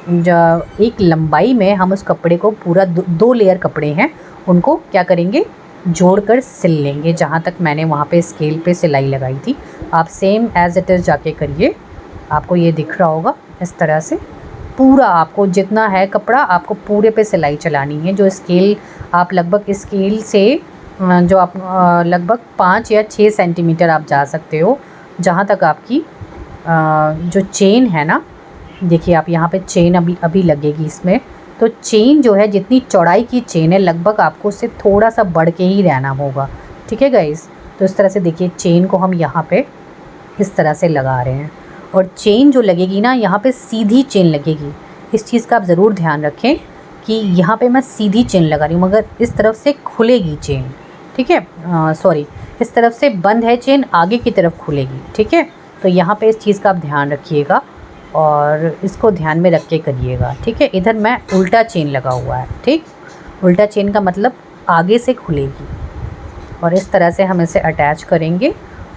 एक लंबाई में हम उस कपड़े को पूरा 2 लेयर कपड़े हैं उनको क्या करेंगे, जोड़कर सिल लेंगे जहाँ तक मैंने वहाँ पे स्केल पे सिलाई लगाई थी। आप सेम एज़ इट इज़ जाके करिए, आपको ये दिख रहा होगा। इस तरह से पूरा आपको जितना है कपड़ा आपको पूरे पे सिलाई चलानी है। जो स्केल आप लगभग स्केल से जो आप लगभग 5 या 6 सेंटीमीटर आप जा सकते हो, जहाँ तक आपकी जो चेन है ना, देखिए आप यहाँ पे चेन अभी लगेगी इसमें। तो चेन जो है जितनी चौड़ाई की चेन है लगभग आपको उससे थोड़ा सा बढ़ के ही रहना होगा, ठीक है गाइस। तो इस तरह से देखिए चेन को हम यहाँ पे इस तरह से लगा रहे हैं, और चेन जो लगेगी ना यहाँ पे सीधी चेन लगेगी। इस चीज़ का आप ज़रूर ध्यान रखें कि यहाँ पे मैं सीधी चेन लगा रही हूँ, मगर इस तरफ से खुलेगी चेन, ठीक है। सॉरी, इस तरफ से बंद है चेन, आगे की तरफ खुलेगी, ठीक है। तो यहाँ पे इस चीज़ का आप ध्यान रखिएगा और इसको ध्यान में रख के करिएगा, ठीक है। इधर मैं उल्टा चेन लगा हुआ है, ठीक। उल्टा चेन का मतलब आगे से खुलेगी, और इस तरह से हम इसे अटैच करेंगे।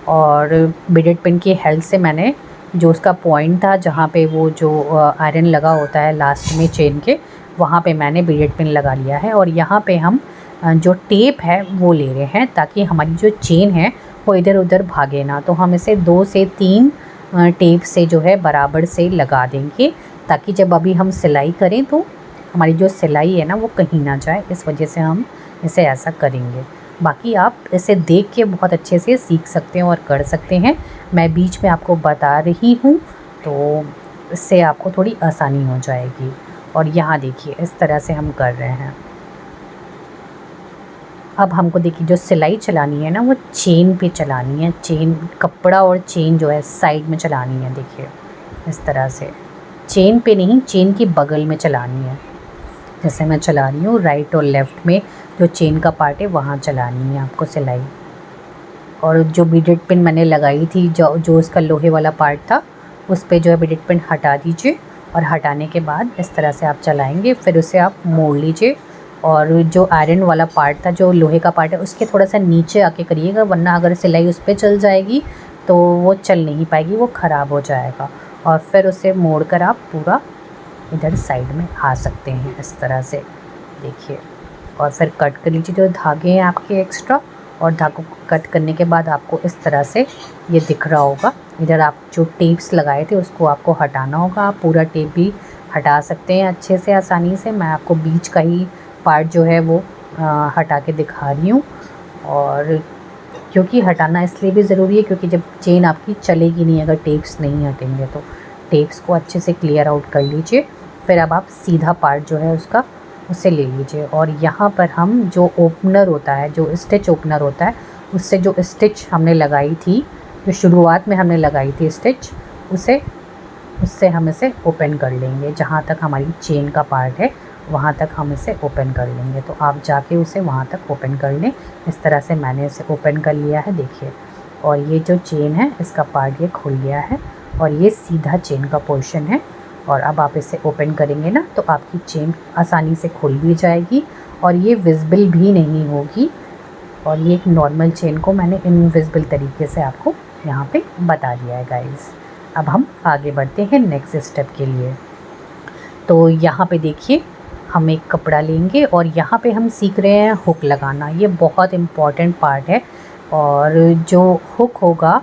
और बीडेड पिन की हेल्प से मैंने जो उसका पॉइंट था जहाँ पे वो जो आयरन लगा होता है लास्ट में चेन के, वहाँ पे मैंने बीडेड पिन लगा लिया है। और यहाँ पे हम जो टेप है वो ले रहे हैं ताकि हमारी जो चेन है वो इधर उधर भागे ना। तो हम इसे 2 से 3 टेप से जो है बराबर से लगा देंगे, ताकि जब अभी हम सिलाई करें तो हमारी जो सिलाई है ना वो कहीं ना जाए, इस वजह से हम इसे ऐसा करेंगे। बाकी आप इसे देख के बहुत अच्छे से सीख सकते हैं और कर सकते हैं। मैं बीच में आपको बता रही हूँ तो इससे आपको थोड़ी आसानी हो जाएगी। और यहाँ देखिए इस तरह से हम कर रहे हैं। अब हमको देखिए जो सिलाई चलानी है ना वो चेन पे चलानी है। चेन, कपड़ा और चेन जो है साइड में चलानी है, देखिए इस तरह से। चेन पे नहीं, चेन की बगल में चलानी है। जैसे मैं चला रही हूँ राइट और लेफ़्ट में जो चेन का पार्ट है वहाँ चलानी है आपको सिलाई। और जो बीडेड पिन मैंने लगाई थी, जो उसका लोहे वाला पार्ट था, उस पर जो है बीडेड पिन हटा दीजिए, और हटाने के बाद इस तरह से आप चलाएँगे। फिर उसे आप मोड़ लीजिए, और जो आयरन वाला पार्ट था, जो लोहे का पार्ट है, उसके थोड़ा सा नीचे आके करिएगा, वरना अगर सिलाई उस पर चल जाएगी तो वो चल नहीं पाएगी, वो ख़राब हो जाएगा। और फिर उसे मोड़ कर आप पूरा इधर साइड में आ सकते हैं इस तरह से, देखिए। और फिर कट कर लीजिए जो धागे हैं आपके एक्स्ट्रा, और धागों को कट करने के बाद आपको इस तरह से ये दिख रहा होगा। इधर आप जो टेप्स लगाए थे उसको आपको हटाना होगा। आप पूरा टेप भी हटा सकते हैं अच्छे से, आसानी से। मैं आपको बीच का ही पार्ट जो है वो हटा के दिखा रही हूँ। और क्योंकि हटाना इसलिए भी ज़रूरी है क्योंकि जब चेन आपकी चलेगी नहीं अगर टेप्स नहीं हटेंगे, तो टेप्स को अच्छे से क्लियर आउट कर लीजिए। फिर अब आप सीधा पार्ट जो है उसका उसे ले लीजिए, और यहाँ पर हम जो ओपनर होता है, जो स्टिच ओपनर होता है, उससे जो स्टिच हमने लगाई थी, जो शुरुआत में हमने लगाई थी स्टिच, उससे हम इसे ओपन कर लेंगे। जहाँ तक हमारी चेन का पार्ट है वहाँ तक हम इसे ओपन कर लेंगे। तो आप जाके उसे वहाँ तक ओपन कर लें। इस तरह से मैंने इसे ओपन कर लिया है, देखिए। और ये जो चेन है इसका पार्ट ये खुल गया है, और ये सीधा चेन का पोर्शन है। और अब आप इसे ओपन करेंगे ना तो आपकी चेन आसानी से खुल भी जाएगी, और ये विजिबल भी नहीं होगी। और ये एक नॉर्मल चेन को मैंने इनविजिबल तरीके से आपको यहाँ पे बता दिया है गाइस। अब हम आगे बढ़ते हैं नेक्स्ट स्टेप के लिए। तो यहाँ पे देखिए हम एक कपड़ा लेंगे और यहाँ पे हम सीख रहे हैं हुक लगाना। ये बहुत इम्पॉर्टेंट पार्ट है। और जो हुक होगा,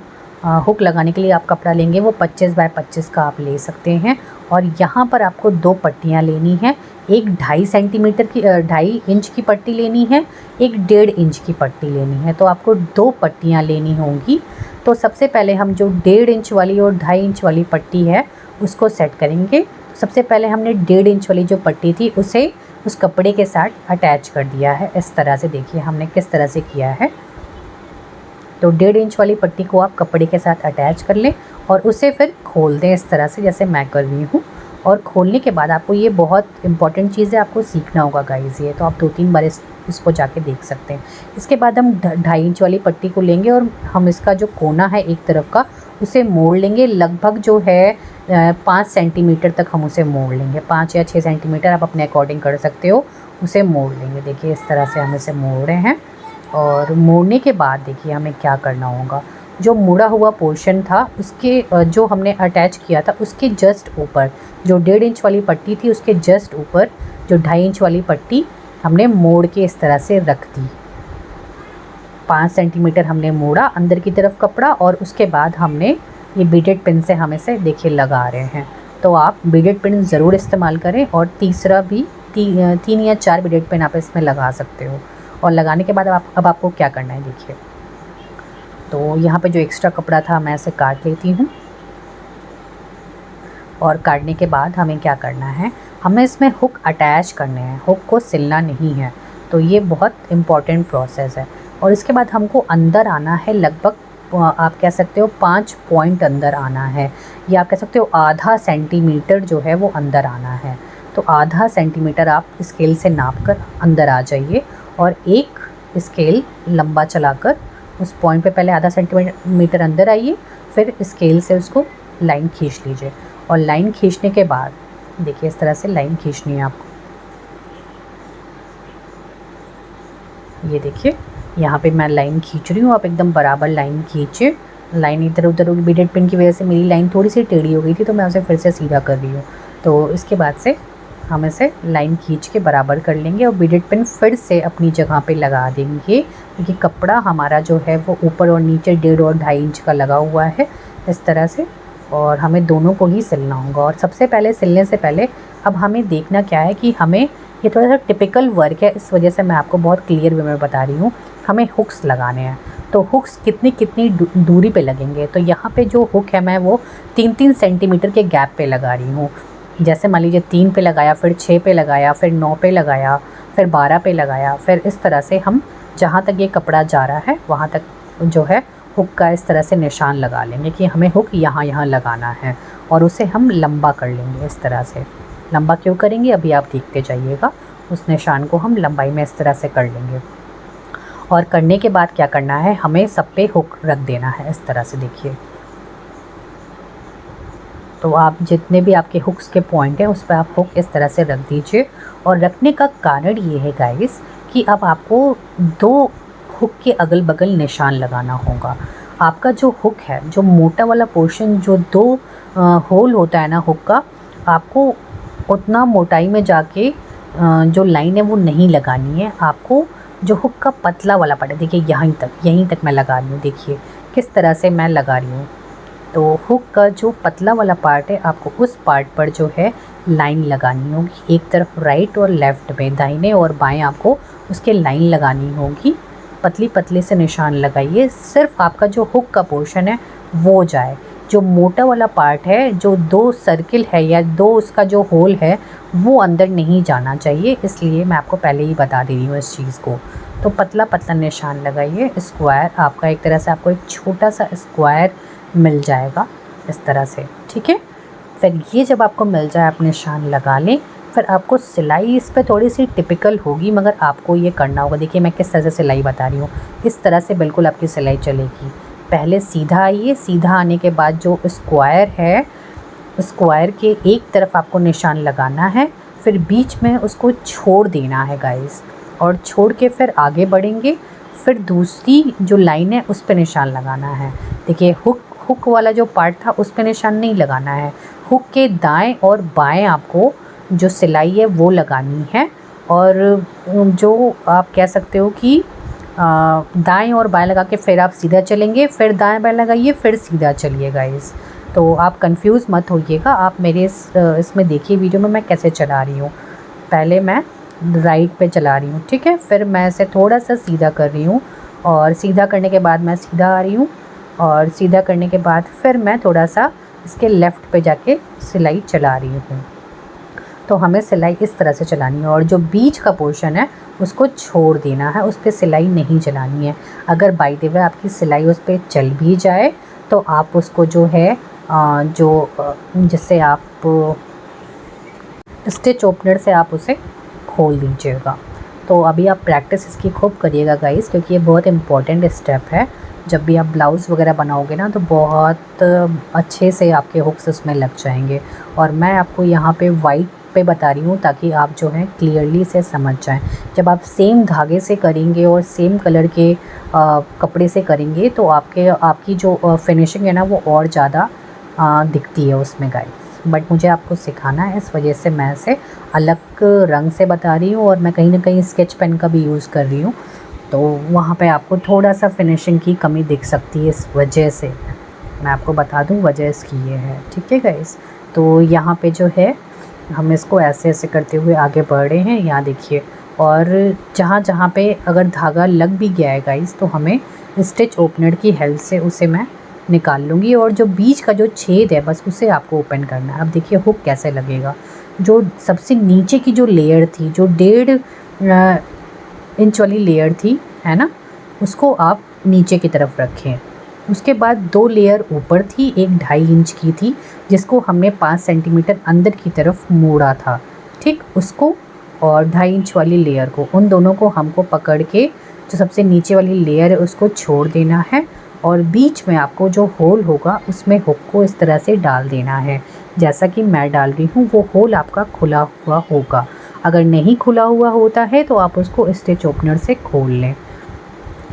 हुक लगाने के लिए आप कपड़ा लेंगे वो 25 बाय 25 का आप ले सकते हैं। और यहाँ पर आपको 2 पट्टियाँ लेनी है। एक 2.5 सेंटीमीटर की 2.5 इंच की पट्टी लेनी है, एक 1.5 इंच की पट्टी लेनी है। तो आपको 2 पट्टियाँ लेनी होंगी। तो सबसे पहले हम जो 1.5 इंच वाली और 2.5 इंच वाली पट्टी है उसको सेट करेंगे। सबसे पहले हमने 1.5 इंच वाली जो पट्टी थी उसे उस कपड़े के साथ अटैच कर दिया है। इस तरह से देखिए हमने किस तरह से किया है। तो 1.5 इंच वाली पट्टी को आप कपड़े के साथ अटैच कर लें और उसे फिर खोल दें इस तरह से जैसे मैं कर रही हूँ। और खोलने के बाद आपको ये बहुत इंपॉर्टेंट चीज़ है, आपको सीखना होगा गाइस ये। तो आप 2-3 बार इसको जाके देख सकते हैं। इसके बाद हम 2.5 इंच वाली पट्टी को लेंगे और हम इसका जो कोना है एक तरफ का उसे मोड़ लेंगे। लगभग जो है 5 सेंटीमीटर तक हम उसे मोड़ लेंगे। 5 या 6 सेंटीमीटर आप अपने अकॉर्डिंग कर सकते हो, उसे मोड़ लेंगे। देखिए इस तरह से हम इसे मोड़ रहे हैं। और मोड़ने के बाद देखिए हमें क्या करना होगा, जो मुड़ा हुआ पोर्शन था उसके जो हमने अटैच किया था उसके जस्ट ऊपर, जो 1.5 इंच वाली पट्टी थी उसके जस्ट ऊपर जो 2.5 इंच वाली पट्टी हमने मोड़ के इस तरह से रख दी। 5 सेंटीमीटर हमने मोड़ा अंदर की तरफ कपड़ा और उसके बाद हमने ये बीडेड पिन से हम इसे देखिए लगा रहे हैं। तो आप बीडेड पिन ज़रूर इस्तेमाल करें और तीसरा भी 3 या 4 बीडेड पिन आप इसमें लगा सकते हो। और लगाने के बाद अब आपको क्या करना है देखिए। तो यहाँ पे जो एक्स्ट्रा कपड़ा था मैं इसे काट लेती हूँ। और काटने के बाद हमें क्या करना है, हमें इसमें हुक अटैच करने हैं, हुक को सिलना नहीं है। तो ये बहुत इम्पॉर्टेंट प्रोसेस है। और इसके बाद हमको अंदर आना है, लगभग आप कह सकते हो 5 पॉइंट अंदर आना है, या आप कह सकते हो आधा सेंटीमीटर जो है वो अंदर आना है। तो आधा सेंटीमीटर आप स्केल से नाप कर अंदर आ जाइए और एक स्केल लंबा चलाकर उस पॉइंट पे पहले आधा सेंटीमीटर अंदर आइए, फिर स्केल से उसको लाइन खींच लीजिए। और लाइन खींचने के बाद देखिए इस तरह से लाइन खींचनी है आपको। ये देखिए यहाँ पे मैं लाइन खींच रही हूँ, आप एकदम बराबर लाइन खींचिए। लाइन इधर उधर बीडेड पिन की वजह से मेरी लाइन थोड़ी सी टेढ़ी हो गई थी, तो मैं उसे फिर से सीधा कर रही हूँ। तो इसके बाद से हम इसे लाइन खींच के बराबर कर लेंगे और बीडेड पिन फिर से अपनी जगह पे लगा देंगे, क्योंकि कपड़ा हमारा जो है वो ऊपर और नीचे 1.5 और 2.5 इंच का लगा हुआ है इस तरह से। और हमें दोनों को ही सिलना होगा। और सबसे पहले सिलने से पहले अब हमें देखना क्या है कि हमें, ये थोड़ा सा टिपिकल वर्क है इस वजह से मैं आपको बहुत क्लियर वे में बता रही हूँ, हमें हुक्स लगाने हैं। तो हुक्स कितनी कितनी दूरी पे लगेंगे। तो यहाँ पे जो हुक है मैं वो 3-3 सेंटीमीटर के गैप पे लगा रही हूँ। जैसे मान लीजिए 3 पे लगाया, फिर 6 पे लगाया, फिर 9 पे लगाया, फिर 12 पे लगाया। फिर इस तरह से हम जहाँ तक ये कपड़ा जा रहा है वहाँ तक जो है हुक का इस तरह से निशान लगा लेंगे कि हमें हुक यहाँ लगाना है। और उसे हम लंबा कर लेंगे इस तरह से। लंबा क्यों करेंगे अभी आप देखते जाइएगा। उस निशान को हम लंबाई में इस तरह से कर लेंगे। और करने के बाद क्या करना है, हमें सब पे हुक रख देना है इस तरह से देखिए। तो आप जितने भी आपके हुक्स के पॉइंट हैं उस पर आप हुक इस तरह से रख दीजिए। और रखने का कारण ये है गाइस कि अब आपको 2 हुक के अगल बगल निशान लगाना होगा। आपका जो हुक है, जो मोटा वाला पोर्शन, जो 2 होल होता है ना हुक का, आपको उतना मोटाई में जाके जो लाइन है वो नहीं लगानी है। आपको जो हुक का पतला वाला पार्ट है, देखिए यहीं तक मैं लगा रही हूँ। देखिए किस तरह से मैं लगा रही हूँ। तो हुक का जो पतला वाला पार्ट है आपको उस पार्ट पर जो है लाइन लगानी होगी। एक तरफ राइट और लेफ़्ट में, दाहिने और बाएं आपको उसके लाइन लगानी होगी। पतली पतली से निशान लगाइए, सिर्फ आपका जो हुक का पोर्शन है वो जाए। जो मोटा वाला पार्ट है, जो 2 सर्किल है या 2 उसका जो होल है वो अंदर नहीं जाना चाहिए। इसलिए मैं आपको पहले ही बता दे रही हूँ इस चीज़ को। तो पतला पतला निशान लगाइए। स्क्वायर आपका एक तरह से आपको एक छोटा सा स्क्वायर मिल जाएगा इस तरह से, ठीक है। फिर ये जब आपको मिल जाए आप निशान लगा लें। फिर आपको सिलाई इस पर थोड़ी सी टिपिकल होगी, मगर आपको ये करना होगा। देखिए मैं किस तरह से सिलाई बता रही हूँ, इस तरह से बिल्कुल आपकी सिलाई चलेगी। पहले सीधा आइए, सीधा आने के बाद जो स्क्वायर है, स्क्वायर के एक तरफ आपको निशान लगाना है, फिर बीच में उसको छोड़ देना है गाइस। और छोड़ के फिर आगे बढ़ेंगे, फिर दूसरी जो लाइन है उस पर निशान लगाना है। देखिए हुक वाला जो पार्ट था उस पर निशान नहीं लगाना है। हुक के दाएं और बाएं आपको जो सिलाई है वो लगानी है। और जो आप कह सकते हो कि दाएं और बाएं लगा के फिर आप सीधा चलेंगे, फिर दाएं बाएं लगाइए, फिर सीधा चलिए गाइस। तो आप कंफ्यूज मत होइएगा, आप मेरे इसमें देखिए वीडियो में मैं कैसे चला रही हूँ। पहले मैं राइट पे चला रही हूँ, ठीक है, फिर मैं इसे थोड़ा सा सीधा कर रही हूँ, और सीधा करने के बाद मैं सीधा आ रही हूँ, और सीधा करने के बाद फिर मैं थोड़ा सा इसके लेफ़्ट पे जाके सिलाई चला रही हूँ। तो हमें सिलाई इस तरह से चलानी है, और जो बीच का पोर्शन है उसको छोड़ देना है, उस पर सिलाई नहीं चलानी है। अगर बाय द वे आपकी सिलाई उस पर चल भी जाए तो आप उसको जो है जिससे आप स्टिच ओपनर से आप उसे खोल दीजिएगा। तो अभी आप प्रैक्टिस इसकी खूब करिएगा गाइस, क्योंकि ये बहुत इम्पॉर्टेंट स्टेप है। जब भी आप ब्लाउज़ वगैरह बनाओगे ना तो बहुत अच्छे से आपके हुक्स उसमें लग जाएंगे। और मैं आपको यहाँ पे वाइट पे बता रही हूँ ताकि आप जो है क्लियरली से समझ जाएं। जब आप सेम धागे से करेंगे और सेम कलर के कपड़े से करेंगे तो आपकी जो फिनिशिंग है ना वो और ज़्यादा दिखती है उसमें गाइस। बट मुझे आपको सिखाना है, इस वजह से मैं इसे अलग रंग से बता रही हूँ, और मैं कहीं ना कहीं स्केच पेन का भी यूज़ कर रही हूँ। तो वहाँ पे आपको थोड़ा सा फिनिशिंग की कमी दिख सकती है, इस वजह से मैं आपको बता दूँ वजह इसकी ये है, ठीक है गाइस। तो यहाँ पे जो है हम इसको ऐसे ऐसे करते हुए आगे बढ़ रहे हैं, यहाँ देखिए। और जहाँ जहाँ पे अगर धागा लग भी गया है गाइस तो हमें स्टिच ओपनर की हेल्प से उसे मैं निकाल लूँगी, और जो बीच का जो छेद है बस उसे आपको ओपन करना है। अब देखिए हुक कैसे लगेगा। जो सबसे नीचे की जो लेयर थी, जो 1.5 इंच वाली लेयर थी, है ना, उसको आप नीचे की तरफ रखें। उसके बाद 2 लेयर ऊपर थी, एक 2.5 इंच की थी, जिसको हमने 5 सेंटीमीटर अंदर की तरफ मोड़ा था, ठीक, उसको और 2.5 इंच वाली लेयर को, उन दोनों को हमको पकड़ के जो सबसे नीचे वाली लेयर है उसको छोड़ देना है, और बीच में आपको जो होल होगा उसमें हुक को इस तरह से डाल देना है जैसा कि मैं डाल रही हूँ। वो होल आपका खुला हुआ होगा, अगर नहीं खुला हुआ होता है तो आप उसको स्टिच ओपनर से खोल लें।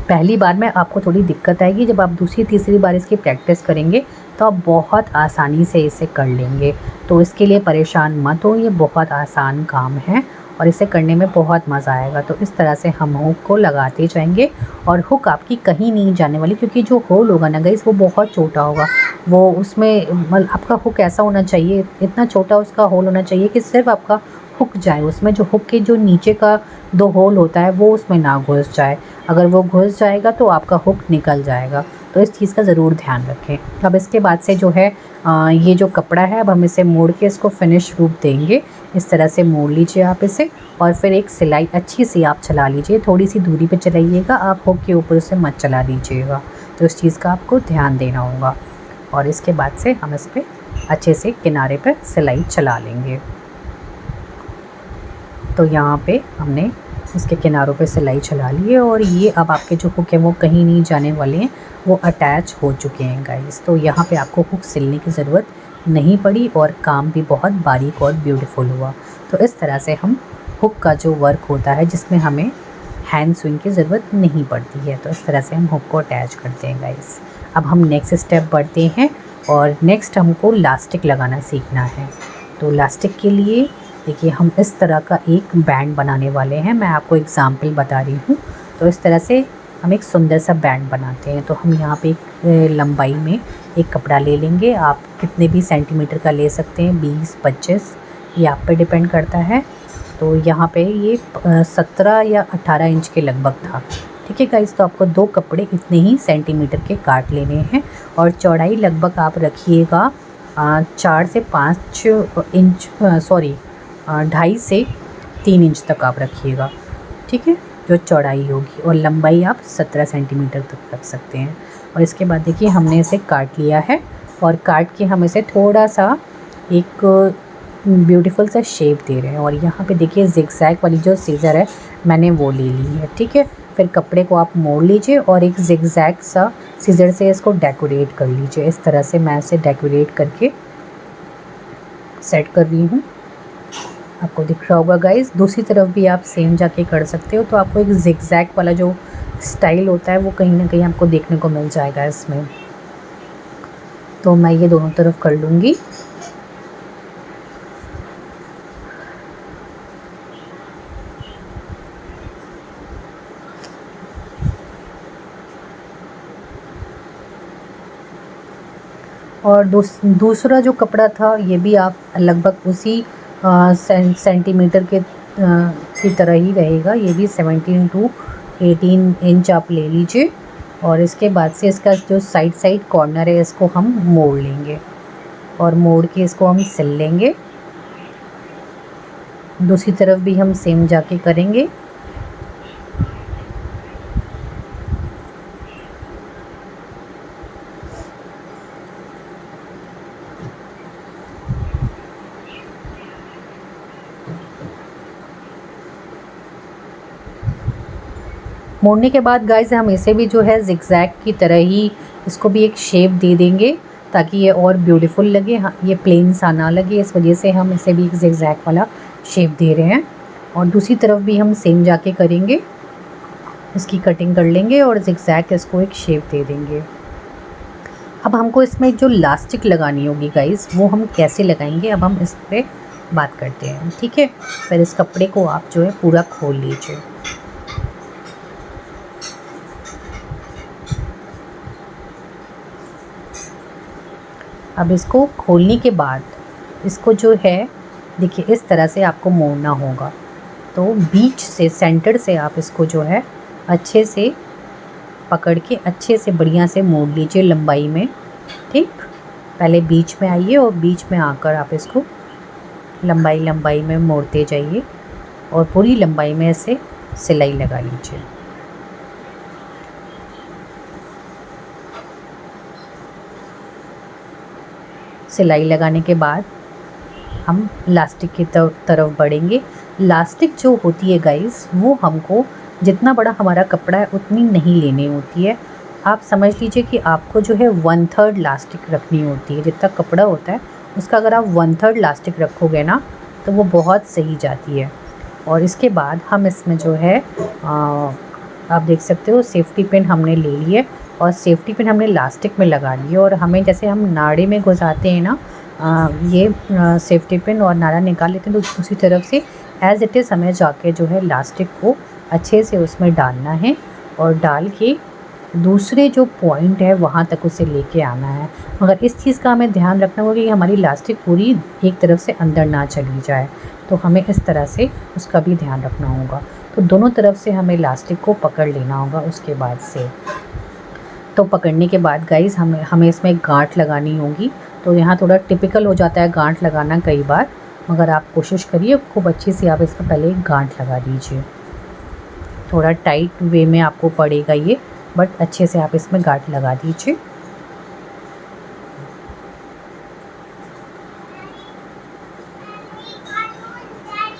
पहली बार में आपको थोड़ी दिक्कत आएगी, जब आप दूसरी तीसरी बार इसकी प्रैक्टिस करेंगे तो आप बहुत आसानी से इसे कर लेंगे। तो इसके लिए परेशान मत हो, ये बहुत आसान काम है और इसे करने में बहुत मज़ा आएगा। तो इस तरह से हम हुक को लगाते जाएंगे, और हुक आपकी कहीं नहीं जाने वाली, क्योंकि जो होल होगा ना गाइस वो बहुत छोटा होगा। वो उसमें मतलब आपका हुक ऐसा होना चाहिए, इतना छोटा उसका होल होना चाहिए कि सिर्फ आपका हुक जाए उसमें, जो हुक के जो नीचे का 2 होल होता है वो उसमें ना घुस जाए। अगर वो घुस जाएगा तो आपका हुक निकल जाएगा, तो इस चीज़ का ज़रूर ध्यान रखें। अब इसके बाद से जो है ये जो कपड़ा है अब हम इसे मोड़ के इसको फिनिश रूप देंगे। इस तरह से मोड़ लीजिए आप इसे, और फिर एक सिलाई अच्छी सी आप चला लीजिए, थोड़ी सी दूरी पे चलाइएगा, आप हुक के ऊपर से मत चला दीजिएगा। तो इस चीज़ का आपको ध्यान देना होगा। और इसके बाद से हम इस पर अच्छे से किनारे पर सिलाई चला लेंगे। तो यहाँ पे हमने इसके किनारों पे सिलाई चला ली है, और ये अब आपके जो हुक है वो कहीं नहीं जाने वाले हैं, वो अटैच हो चुके हैं गाइस। तो यहाँ पे आपको हुक सिलने की ज़रूरत नहीं पड़ी, और काम भी बहुत बारीक और ब्यूटीफुल हुआ। तो इस तरह से हम हुक का जो वर्क होता है जिसमें हमें हैंड स्विंग की ज़रूरत नहीं पड़ती है, तो इस तरह से हम हुक को अटैच करते हैं गाइस। अब हम नेक्स्ट स्टेप बढ़ते हैं, और नेक्स्ट हमको लास्टिक लगाना सीखना है। तो लास्टिक के लिए देखिए हम इस तरह का एक बैंड बनाने वाले हैं, मैं आपको एग्जाम्पल बता रही हूँ। तो इस तरह से हम एक सुंदर सा बैंड बनाते हैं। तो हम यहाँ पे एक लंबाई में एक कपड़ा ले लेंगे, आप कितने भी सेंटीमीटर का ले सकते हैं, 20-25, ये आप पे डिपेंड करता है। तो यहाँ पे ये 17 या 18 इंच के लगभग था, ठीक है गाइस। तो आपको 2 कपड़े इतने ही सेंटीमीटर के काट लेने हैं, और चौड़ाई लगभग आप रखिएगा 4 से 5 इंच, 2.5 से 3 इंच तक आप रखिएगा, ठीक है, जो चौड़ाई होगी। और लंबाई आप 17 सेंटीमीटर तक रख सकते हैं। और इसके बाद देखिए हमने इसे काट लिया है, और काट के हम इसे थोड़ा सा एक ब्यूटीफुल सा शेप दे रहे हैं। और यहाँ पे देखिए जिगजैग वाली जो सीज़र है मैंने वो ले ली है, ठीक है। फिर कपड़े को आप मोड़ लीजिए और एक जिगजैग सा सीज़र से इसको डेकोरेट कर लीजिए। इस तरह से मैं इसे डेकोरेट करके सेट कर रही हूँ, आपको दिख रहा होगा गाइस। दूसरी तरफ भी आप सेम जाके कर सकते हो। तो आपको एक जिगजैग वाला जो स्टाइल होता है वो कहीं ना कहीं आपको देखने को मिल जाएगा इसमें। तो मैं ये दोनों तरफ कर लूँगी। और दूसरा जो कपड़ा था ये भी आप लगभग उसी सेंटीमीटर के की तरह ही रहेगा। ये भी 17 टू 18 इंच आप ले लीजिए। और इसके बाद से इसका जो साइड कॉर्नर है इसको हम मोड़ लेंगे और मोड़ के इसको हम सिल लेंगे। दूसरी तरफ भी हम सेम जाके करेंगे। मोड़ने के बाद गाइस हम इसे भी जो है ज़िगज़ैग की तरह ही इसको भी एक शेप दे देंगे ताकि ये और ब्यूटीफुल लगे। हाँ, ये प्लेन सा ना लगे, इस वजह से हम इसे भी एक ज़िगज़ैग वाला शेप दे रहे हैं। और दूसरी तरफ भी हम सेम जाके करेंगे, इसकी कटिंग कर लेंगे और ज़िगज़ैग इसको एक शेप दे देंगे। अब हमको इसमें जो लास्टिक लगानी होगी गाइस वो हम कैसे लगाएंगे, अब हम इस पर बात करते हैं, ठीक है। फिर इस कपड़े को आप जो है पूरा खोल लीजिए। अब इसको खोलने के बाद इसको जो है देखिए इस तरह से आपको मोड़ना होगा। तो बीच से सेंटर से आप इसको जो है अच्छे से पकड़ के अच्छे से बढ़िया से मोड़ लीजिए लंबाई में, ठीक। पहले बीच में आइए और बीच में आकर आप इसको लंबाई में मोड़ते जाइए और पूरी लंबाई में इसे सिलाई लगा लीजिए। सिलाई लगाने के बाद हम लास्टिक की तरफ बढ़ेंगे। लास्टिक जो होती है गाइस वो हमको जितना बड़ा हमारा कपड़ा है उतनी नहीं लेनी होती है। आप समझ लीजिए कि आपको जो है 1/3 लास्टिक रखनी होती है। जितना कपड़ा होता है उसका अगर आप 1/3 लास्टिक रखोगे ना तो वो बहुत सही जाती है। और इसके बाद हम इसमें जो है आप देख सकते हो सेफ्टी पिन हमने ले ली है और सेफ्टी पिन हमने लास्टिक में लगा ली है। और हमें जैसे हम नाड़े में घुसाते हैं ना ये सेफ्टी पिन और नाड़ा निकाल लेते हैं तो उसी तरफ से एज़ इट इज़ हमें जाके जो है लास्टिक को अच्छे से उसमें डालना है और डाल के दूसरे जो पॉइंट है वहाँ तक उसे लेके आना है। मगर इस चीज़ का हमें ध्यान रखना होगा कि हमारी लास्टिक पूरी एक तरफ से अंदर ना चली जाए, तो हमें इस तरह से उसका भी ध्यान रखना होगा। तो दोनों तरफ से हमें लास्टिक को पकड़ लेना होगा। उसके बाद से तो पकड़ने के बाद गाइस हमें इसमें गांठ लगानी होगी। तो यहाँ थोड़ा टिपिकल हो जाता है गांठ लगाना कई बार, मगर आप कोशिश करिए खूब अच्छे से आप इसमें पहले गांठ लगा दीजिए। थोड़ा टाइट वे में आपको पड़ेगा ये, बट अच्छे से आप इसमें गांठ लगा दीजिए।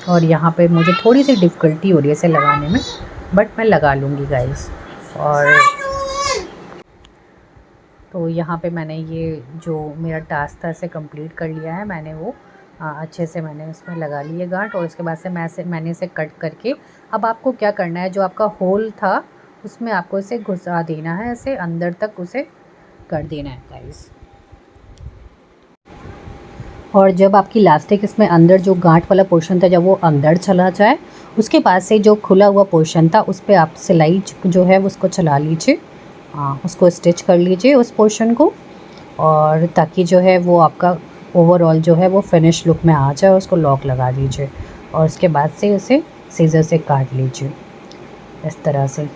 और यहाँ पे मुझे थोड़ी सी डिफ़िकल्टी हो रही है इसे लगाने में, बट मैं लगा लूँगी गाइस। और तो यहाँ पे मैंने ये जो मेरा टास्क था इसे कंप्लीट कर लिया है। मैंने वो अच्छे से मैंने इसमें लगा लिए गांठ। और उसके बाद से मैंने इसे कट करके अब आपको क्या करना है, जो आपका होल था उसमें आपको इसे घुसा देना है, इसे अंदर तक उसे कर देना है गाइस। और जब आपकी लास्टिक इसमें अंदर जो गांठ वाला पोर्शन था जब वो अंदर चला जाए उसके बाद से जो खुला हुआ पोर्शन था उस पर आप सिलाई जो है उसको चला लीजिए, उसको स्टिच कर लीजिए उस पोर्शन को। और ताकि जो है वो आपका ओवरऑल जो है वो फिनिश लुक में आ जाए, उसको लॉक लगा दीजिए। और उसके बाद से उसे सीज़र से काट लीजिए इस तरह से।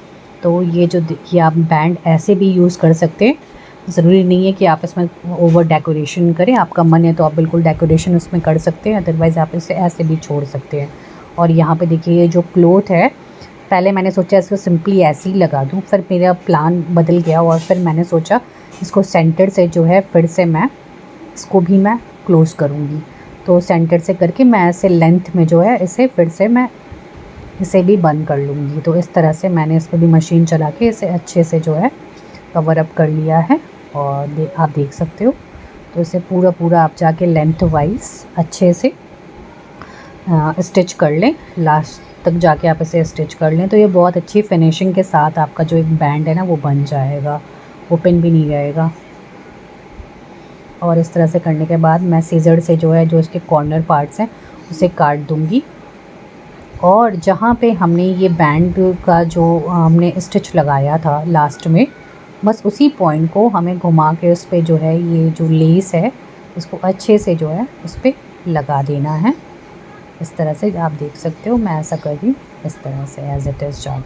तो ये जो देखिए आप बैंड ऐसे भी यूज़ कर सकते हैं, ज़रूरी नहीं है कि आप इसमें ओवर डेकोरेशन करें। आपका मन है तो आप बिल्कुल डेकोरेशन उसमें कर सकते हैं, अदरवाइज़ आप इसे ऐसे भी छोड़ सकते हैं। और यहाँ पे देखिए ये जो क्लॉथ है, पहले मैंने सोचा इसको सिंपली ऐसे ही लगा दूँ, फिर मेरा प्लान बदल गया और फिर मैंने सोचा इसको सेंटर से जो है फिर से मैं इसको भी मैं क्लोज़ करूँगी। तो सेंटर से करके मैं ऐसे लेंथ में जो है इसे फिर से मैं इसे भी बंद कर लूँगी। तो इस तरह से मैंने इस पर भी मशीन चला के इसे अच्छे से जो है कवर अप कर लिया है। और आप देख सकते हो तो इसे पूरा आप जाके लेंथ वाइज अच्छे से स्टिच कर लें, लास्ट तक जाके आप इसे स्टिच कर लें। तो ये बहुत अच्छी फिनिशिंग के साथ आपका जो एक बैंड है ना वो बन जाएगा, ओपन भी नहीं रहेगा। और इस तरह से करने के बाद मैं सीज़र से जो है जो इसके कॉर्नर पार्ट्स हैं उसे काट दूँगी। और जहाँ पे हमने ये बैंड का जो हमने स्टिच लगाया था लास्ट में बस उसी पॉइंट को हमें घुमा के उस पर जो है ये जो लेस है इसको अच्छे से जो है उस पर लगा देना है। इस तरह से आप देख सकते हो, मैं ऐसा कर रही हूँ इस तरह से एज इट इज़ जॉब।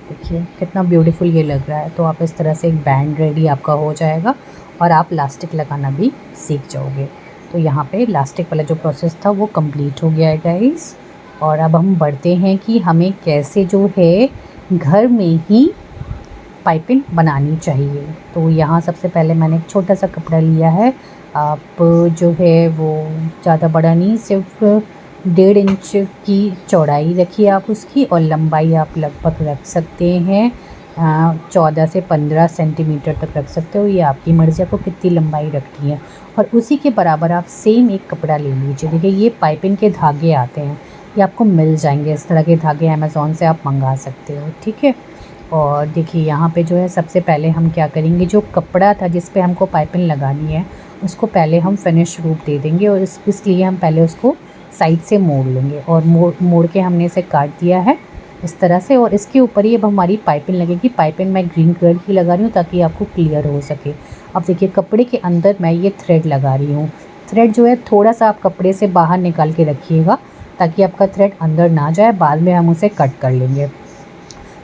देखिए कितना ब्यूटीफुल ये लग रहा है। तो आप इस तरह से एक बैंड रेडी आपका हो जाएगा और आप लास्टिक लगाना भी सीख जाओगे। तो यहाँ पे लास्टिक वाला जो प्रोसेस था वो कंप्लीट हो गया है गाइस। और अब हम बढ़ते हैं कि हमें कैसे जो है घर में ही पाइपिंग बनानी चाहिए। तो यहाँ सबसे पहले मैंने एक छोटा सा कपड़ा लिया है। आप जो है वो ज़्यादा बड़ा नहीं, सिर्फ 1.5 इंच की चौड़ाई रखिए आप उसकी, और लंबाई आप लगभग रख सकते हैं 14 से 15 सेंटीमीटर तक रख सकते हो। ये आपकी मर्ज़ी, आपको कितनी लंबाई रखनी है। और उसी के बराबर आप सेम एक कपड़ा ले लीजिए। देखिए ये पाइपिंग के धागे आते हैं, ये आपको मिल जाएंगे। इस तरह के धागे अमेज़ॉन से आप मंगा सकते हो, ठीक है। और देखिए यहाँ पे जो है सबसे पहले हम क्या करेंगे, जो कपड़ा था जिस पे हमको पाइपिंग लगानी है उसको पहले हम फिनिश रूप दे देंगे। और इसलिए हम पहले उसको साइड से मोड़ लेंगे, और मोड़ के हमने इसे काट दिया है इस तरह से। और इसके ऊपर ही अब हमारी पाइपिंग लगेगी। पाइपिंग मैं ग्रीन कलर की लगा रही हूँ ताकि आपको क्लियर हो सके। अब देखिए कपड़े के अंदर मैं ये थ्रेड लगा रही हूँ। थ्रेड जो है थोड़ा सा आप कपड़े से बाहर निकाल के रखिएगा ताकि आपका थ्रेड अंदर ना जाए, बाद में हम उसे कट कर लेंगे।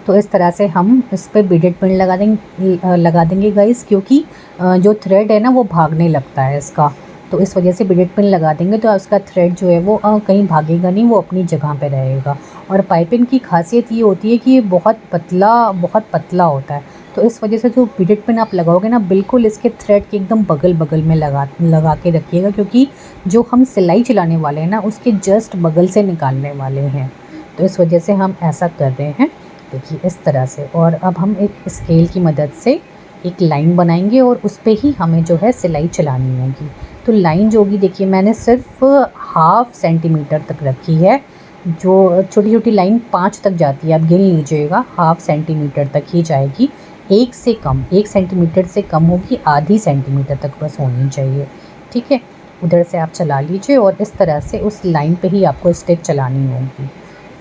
तो इस तरह से हम इस पर बीडेड पिन लगा देंगे गाइस, क्योंकि जो थ्रेड है ना वो भागने लगता है इसका। तो इस वजह से बीडेड पिन लगा देंगे तो उसका थ्रेड जो है वो कहीं भागेगा नहीं, वो अपनी जगह पे रहेगा। और पाइपिंग की खासियत ये होती है कि ये बहुत पतला होता है। तो इस वजह से जो बीडेड पिन आप लगाओगे ना, बिल्कुल इसके थ्रेड के एकदम बगल बगल में लगा के रखिएगा, क्योंकि जो हम सिलाई चलाने वाले हैं ना उसके जस्ट बगल से निकालने वाले हैं। तो इस वजह से हम ऐसा कर रहे हैं, देखिए इस तरह से। और अब हम एक स्केल की मदद से एक लाइन बनाएंगे और उस पर ही हमें जो है सिलाई चलानी होगी। तो लाइन जो होगी, देखिए मैंने सिर्फ 1/2 सेंटीमीटर तक रखी है। जो छोटी छोटी लाइन 5 तक जाती है, आप गिन लीजिएगा, 1/2 सेंटीमीटर तक ही जाएगी। 1 सेंटीमीटर से कम होगी, आधी सेंटीमीटर तक बस होनी चाहिए, ठीक है। उधर से आप चला लीजिए और इस तरह से उस लाइन पे ही आपको स्टिच चलानी होगी।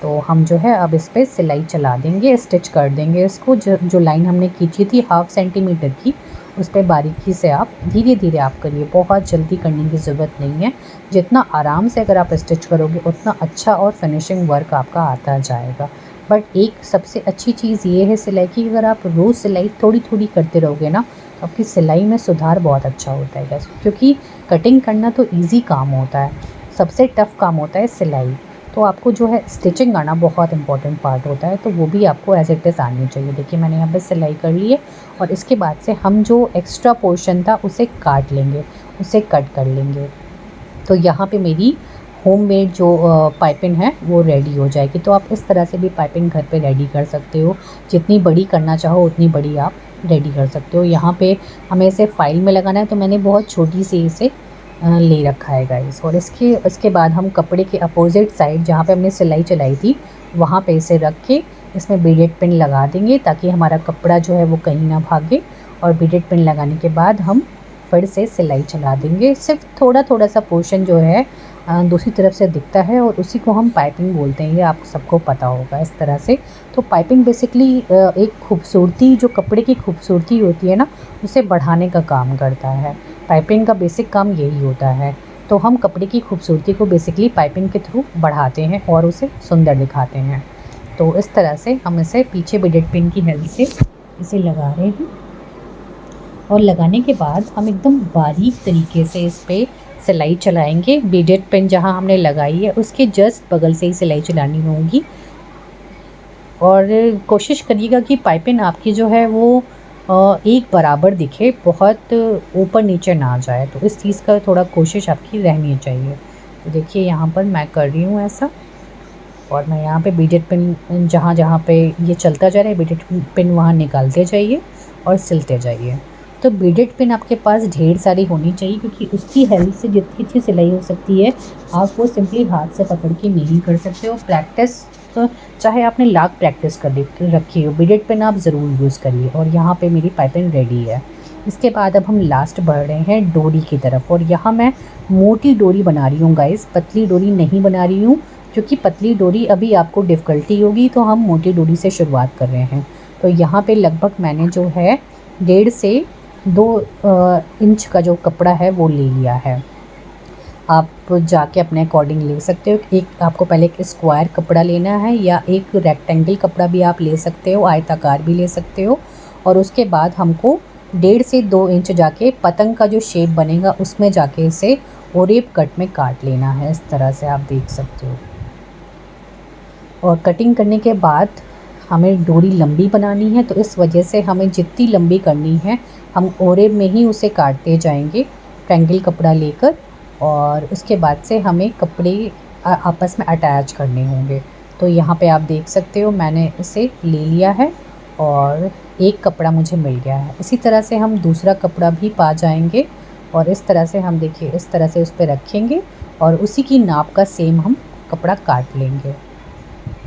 तो हम जो है अब इस पर सिलाई चला देंगे, स्टिच कर देंगे इसको। जो लाइन हमने खींची थी 1/2 सेंटीमीटर की, उस पर बारीकी से आप धीरे धीरे आप करिए, बहुत जल्दी करने की ज़रूरत नहीं है। जितना आराम से अगर आप स्टिच करोगे उतना अच्छा और फिनिशिंग वर्क आपका आता जाएगा। बट एक सबसे अच्छी चीज़ ये है सिलाई की, अगर आप रोज़ सिलाई थोड़ी थोड़ी करते रहोगे ना तो आपकी सिलाई में सुधार बहुत अच्छा होता है guys। क्योंकि कटिंग करना तो ईज़ी काम होता है, सबसे टफ़ काम होता है सिलाई। तो आपको जो है स्टिचिंग आना बहुत इंपॉर्टेंट पार्ट होता है, तो वो भी आपको एज इट इज़ आनी चाहिए। देखिए मैंने यहाँ पे सिलाई कर ली है और इसके बाद से हम जो एक्स्ट्रा पोर्शन था उसे काट लेंगे, उसे कट कर लेंगे। तो यहाँ पे मेरी होममेड जो पाइपिंग है वो रेडी हो जाएगी। तो आप इस तरह से भी पाइपिंग घर पे रेडी कर सकते हो, जितनी बड़ी करना चाहो उतनी बड़ी आप रेडी कर सकते हो। यहाँ पे हमें इसे फाइल में लगाना है तो मैंने बहुत छोटी सी इसे ले रखा है गाइस। और इसके बाद हम कपड़े के अपोजिट साइड जहाँ पे हमने सिलाई चलाई थी वहाँ पे इसे रख के इसमें बीडेड पिन लगा देंगे ताकि हमारा कपड़ा जो है वो कहीं ना भागे। और बीडेड पिन लगाने के बाद हम फिर से सिलाई चला देंगे। सिर्फ थोड़ा थोड़ा सा पोर्शन जो है दूसरी तरफ से दिखता है और उसी को हम पाइपिंग बोलते हैं, ये आप सबको पता होगा इस तरह से। तो पाइपिंग बेसिकली एक खूबसूरती, जो कपड़े की खूबसूरती होती है ना, उसे बढ़ाने का काम करता है। पाइपिंग का बेसिक काम यही होता है। तो हम कपड़े की खूबसूरती को बेसिकली पाइपिंग के थ्रू बढ़ाते हैं और उसे सुंदर दिखाते हैं। तो इस तरह से हम इसे पीछे बीडेड पिन की हेल्प से इसे लगा रहे हैं। और लगाने के बाद हम एकदम बारीक तरीके से इस पर सिलाई चलाएंगे। बीडेड पिन जहाँ हमने लगाई है उसके जस्ट बगल से ही सिलाई चलानी होगी। और कोशिश करिएगा कि पाइपिंग आपकी जो है वो एक बराबर दिखे, बहुत ऊपर नीचे ना जाए। तो इस चीज़ का थोड़ा कोशिश आपकी रहनी चाहिए। तो देखिए यहाँ पर मैं कर रही हूँ ऐसा, और मैं यहाँ पे बीडेड पिन जहाँ जहाँ पे ये चलता जा रहा है बीडेड पिन वहाँ निकालते जाइए और सिलते जाइए। तो बीडेड पिन आपके पास ढेर सारी होनी चाहिए, क्योंकि उसकी हेल्प से जितनी अच्छी सिलाई हो सकती है आप वो सिंपली हाथ से पकड़ के नहीं कर सकते हो। प्रैक्टिस तो चाहे आपने लाख प्रैक्टिस कर रखी हो, बीडेड पिन आप ज़रूर यूज़ करिए। और यहाँ पे मेरी पाइपिंग रेडी है। इसके बाद अब हम लास्ट बढ़ रहे हैं डोरी की तरफ। और यहाँ मैं मोटी डोरी बना रही हूँ गाइस, पतली डोरी नहीं बना रही हूँ, क्योंकि पतली डोरी अभी आपको डिफ़िकल्टी होगी। तो हम मोटी डोरी से शुरुआत कर रहे हैं। तो यहाँ पे लगभग मैंने जो है 1.5 से 2 इंच का जो कपड़ा है वो ले लिया है। आप जाके अपने अकॉर्डिंग ले सकते हो। एक आपको पहले एक स्क्वायर कपड़ा लेना है या एक रेक्टेंगल कपड़ा भी आप ले सकते हो, आयताकार भी ले सकते हो। और उसके बाद हमको 1.5 से 2 इंच जाके पतंग का जो शेप बनेगा उसमें जाके इसे ओरेप कट में काट लेना है। इस तरह से आप देख सकते हो। और कटिंग करने के बाद हमें डोरी लंबी बनानी है, तो इस वजह से हमें जितनी लंबी करनी है हम ओरेप में ही उसे काटते जाएंगे ट्रायंगल कपड़ा लेकर। और उसके बाद से हमें कपड़े आपस में अटैच करने होंगे। तो यहाँ पे आप देख सकते हो मैंने इसे ले लिया है और एक कपड़ा मुझे मिल गया है। इसी तरह से हम दूसरा कपड़ा भी पा जाएंगे और इस तरह से हम देखिए इस तरह से उस पर रखेंगे और उसी की नाप का सेम हम कपड़ा काट लेंगे।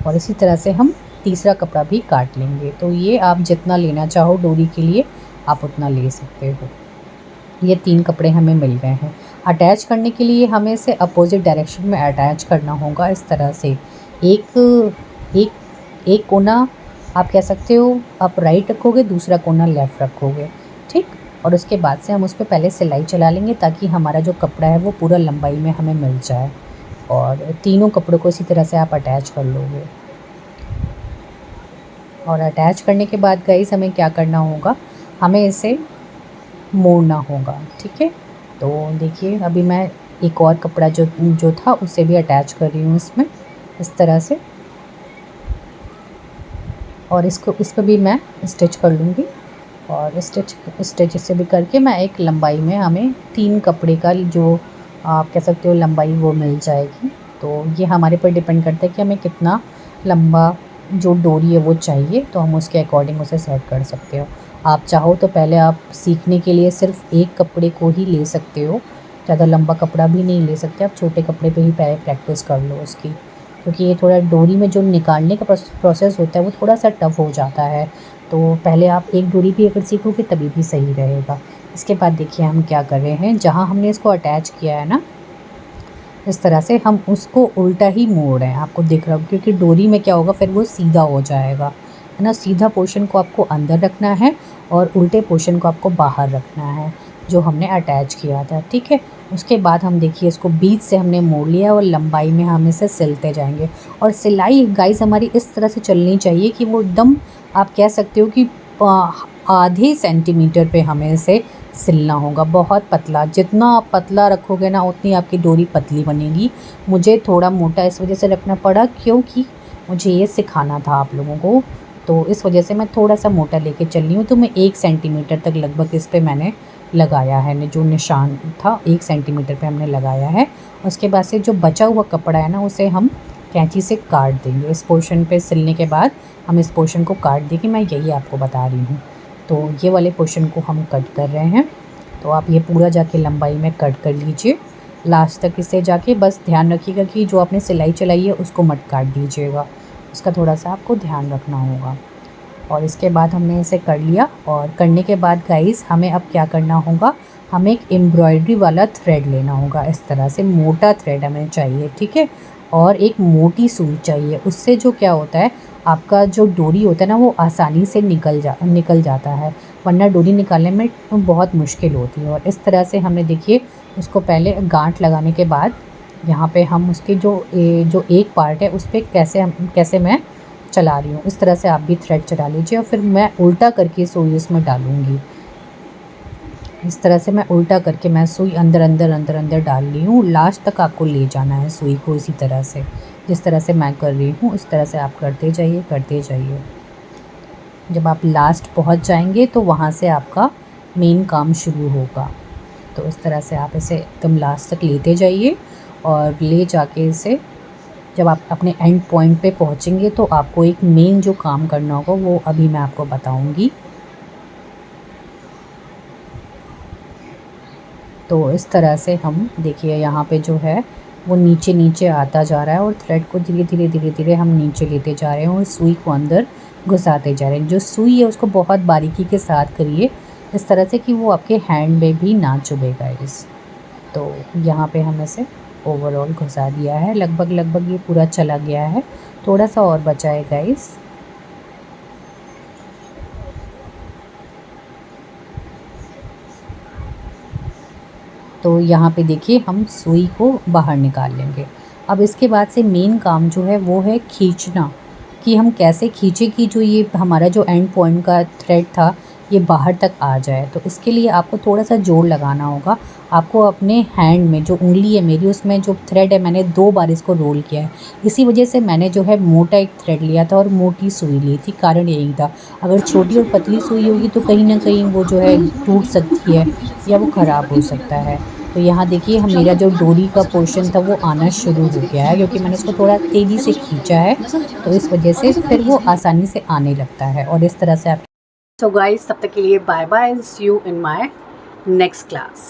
और इसी तरह से हम तीसरा कपड़ा भी काट लेंगे। तो ये आप जितना लेना चाहो डोरी के लिए आप उतना ले सकते हो। ये 3 कपड़े हमें मिल गए हैं। अटैच करने के लिए हमें इसे अपोजिट डायरेक्शन में अटैच करना होगा। इस तरह से एक एक एक कोना आप कह सकते हो आप राइट रखोगे, दूसरा कोना लेफ़्ट रखोगे, ठीक। और उसके बाद से हम उस पर पहले सिलाई चला लेंगे ताकि हमारा जो कपड़ा है वो पूरा लंबाई में हमें मिल जाए। और तीनों कपड़ों को इसी तरह से आप अटैच कर लोगे। और अटैच करने के बाद गाइस हमें क्या करना होगा, हमें इसे मोड़ना होगा, ठीक है। तो देखिए अभी मैं एक और कपड़ा जो था उसे भी अटैच कर रही हूँ इसमें इस तरह से। और इस पर भी मैं स्टिच कर लूँगी। और स्टिच से भी करके मैं एक लंबाई में हमें 3 कपड़े का जो आप कह सकते हो लंबाई वो मिल जाएगी। तो ये हमारे पर डिपेंड करता है कि हमें कितना लंबा जो डोरी है वो चाहिए, तो हम उसके अकॉर्डिंग उसे सेट कर सकते हो। आप चाहो तो पहले आप सीखने के लिए सिर्फ एक कपड़े को ही ले सकते हो, ज़्यादा लंबा कपड़ा भी नहीं ले सकते। आप छोटे कपड़े पे ही पहले प्रैक्टिस कर लो उसकी, क्योंकि ये थोड़ा डोरी में जो निकालने का प्रोसेस होता है वो थोड़ा सा टफ़ हो जाता है। तो पहले आप एक डोरी भी अगर सीखोगे तभी भी सही रहेगा। इसके बाद देखिए हम क्या कर रहे हैं, जहाँ हमने इसको अटैच किया है ना इस तरह से हम उसको उल्टा ही मोड़ रहे हैं, आपको दिख रहा होगा, क्योंकि डोरी में क्या होगा फिर वो सीधा हो जाएगा, है ना। सीधा पोर्शन को आपको अंदर रखना है और उल्टे पोर्शन को आपको बाहर रखना है जो हमने अटैच किया था, ठीक है। उसके बाद हम देखिए इसको बीच से हमने मोड़ लिया और लंबाई में हम इसे सिलते जाएंगे। और सिलाई गाइस हमारी इस तरह से चलनी चाहिए कि वो एकदम आप कह सकते हो कि आधे सेंटीमीटर पे हमें इसे सिलना होगा। बहुत पतला, जितना आप पतला रखोगे ना उतनी आपकी डोरी पतली बनेगी। मुझे थोड़ा मोटा इस वजह से रखना पड़ा क्योंकि मुझे ये सिखाना था आप लोगों को, तो इस वजह से मैं थोड़ा सा मोटा लेके चल रही हूँ। तो मैं 1 सेंटीमीटर तक लगभग इस पे मैंने लगाया है, जो निशान था 1 सेंटीमीटर पे हमने लगाया है। उसके बाद से जो बचा हुआ कपड़ा है ना उसे हम कैंची से काट देंगे। इस पोर्शन पे सिलने के बाद हम इस पोर्शन को काट देंगे, मैं यही आपको बता रही हूँ। तो ये वाले पोर्शन को हम कट कर रहे हैं। तो आप ये पूरा जाके लंबाई में कट कर लीजिए लास्ट तक। इसे जाके बस ध्यान रखिएगा कि जो आपने सिलाई चलाई है उसको मत काट दीजिएगा, उसका थोड़ा सा आपको ध्यान रखना होगा। और इसके बाद हमने इसे कर लिया। और करने के बाद गाइस हमें अब क्या करना होगा, हमें एक एम्ब्रॉयडरी वाला थ्रेड लेना होगा। इस तरह से मोटा थ्रेड हमें चाहिए, ठीक है। और एक मोटी सुई चाहिए, उससे जो क्या होता है आपका जो डोरी होता है ना वो आसानी से निकल जाता है, वरना डोरी निकालने में बहुत मुश्किल होती है। और इस तरह से हमने देखिए उसको पहले गांठ लगाने के बाद यहाँ पे हम उसके जो एक पार्ट है उस पर कैसे मैं चला रही हूँ, इस तरह से आप भी थ्रेड चला लीजिए। और फिर मैं उल्टा करके सुई उसमें डालूँगी। इस तरह से मैं उल्टा करके मैं सुई अंदर डाल रही हूँ। लास्ट तक आपको ले जाना है सुई को, इसी तरह से जिस तरह से मैं कर रही हूँ उस तरह से आप करते जाइए। जब आप लास्ट पहुँच जाएंगे तो वहाँ से आपका मेन काम शुरू होगा। तो इस तरह से आप इसे एकदम लास्ट तक लेते जाइए और ले जाके इसे जब आप अपने एंड पॉइंट पे पहुँचेंगे तो आपको एक मेन जो काम करना होगा वो अभी मैं आपको बताऊँगी। तो इस तरह से हम देखिए यहाँ पे जो है वो नीचे आता जा रहा है और थ्रेड को धीरे धीरे हम नीचे लेते जा रहे हैं और सुई को अंदर घुसाते जा रहे हैं। जो सुई है उसको बहुत बारीकी के साथ करिए, इस तरह से कि वो आपके हैंड में भी ना चुभे गाइस। तो यहाँ पे हम इसे ओवरऑल घुसा दिया है, लगभग ये पूरा चला गया है, थोड़ा सा और बचा है गाइस। तो यहाँ पे देखिए हम सुई को बाहर निकाल लेंगे। अब इसके बाद से मेन काम जो है वो है खींचना, कि हम कैसे खींचे कि जो ये हमारा जो एंड पॉइंट का थ्रेड था ये बाहर तक आ जाए। तो इसके लिए आपको थोड़ा-सा जोर लगाना होगा। आपको अपने हैंड में जो उँगली है मेरी, उसमें जो थ्रेड है मैंने 2 बार इसको रोल किया है। इसी वजह से मैंने जो है मोटा एक थ्रेड लिया था और मोटी सुई ली थी, कारण यही था। अगर छोटी और पतली सुई होगी तो कहीं न कहीं वो जो है टूट सकती है या वो ख़राब हो सकता है। तो यहाँ देखिए मेरा जो डोरी का पोर्शन था वो आना शुरू हो गया है, क्योंकि मैंने उसको थोड़ा तेज़ी से खींचा है, तो इस वजह से फिर वो आसानी से आने लगता है। और इस तरह से आप सो गाइस, तब तक के लिए bye bye, see you in my next class.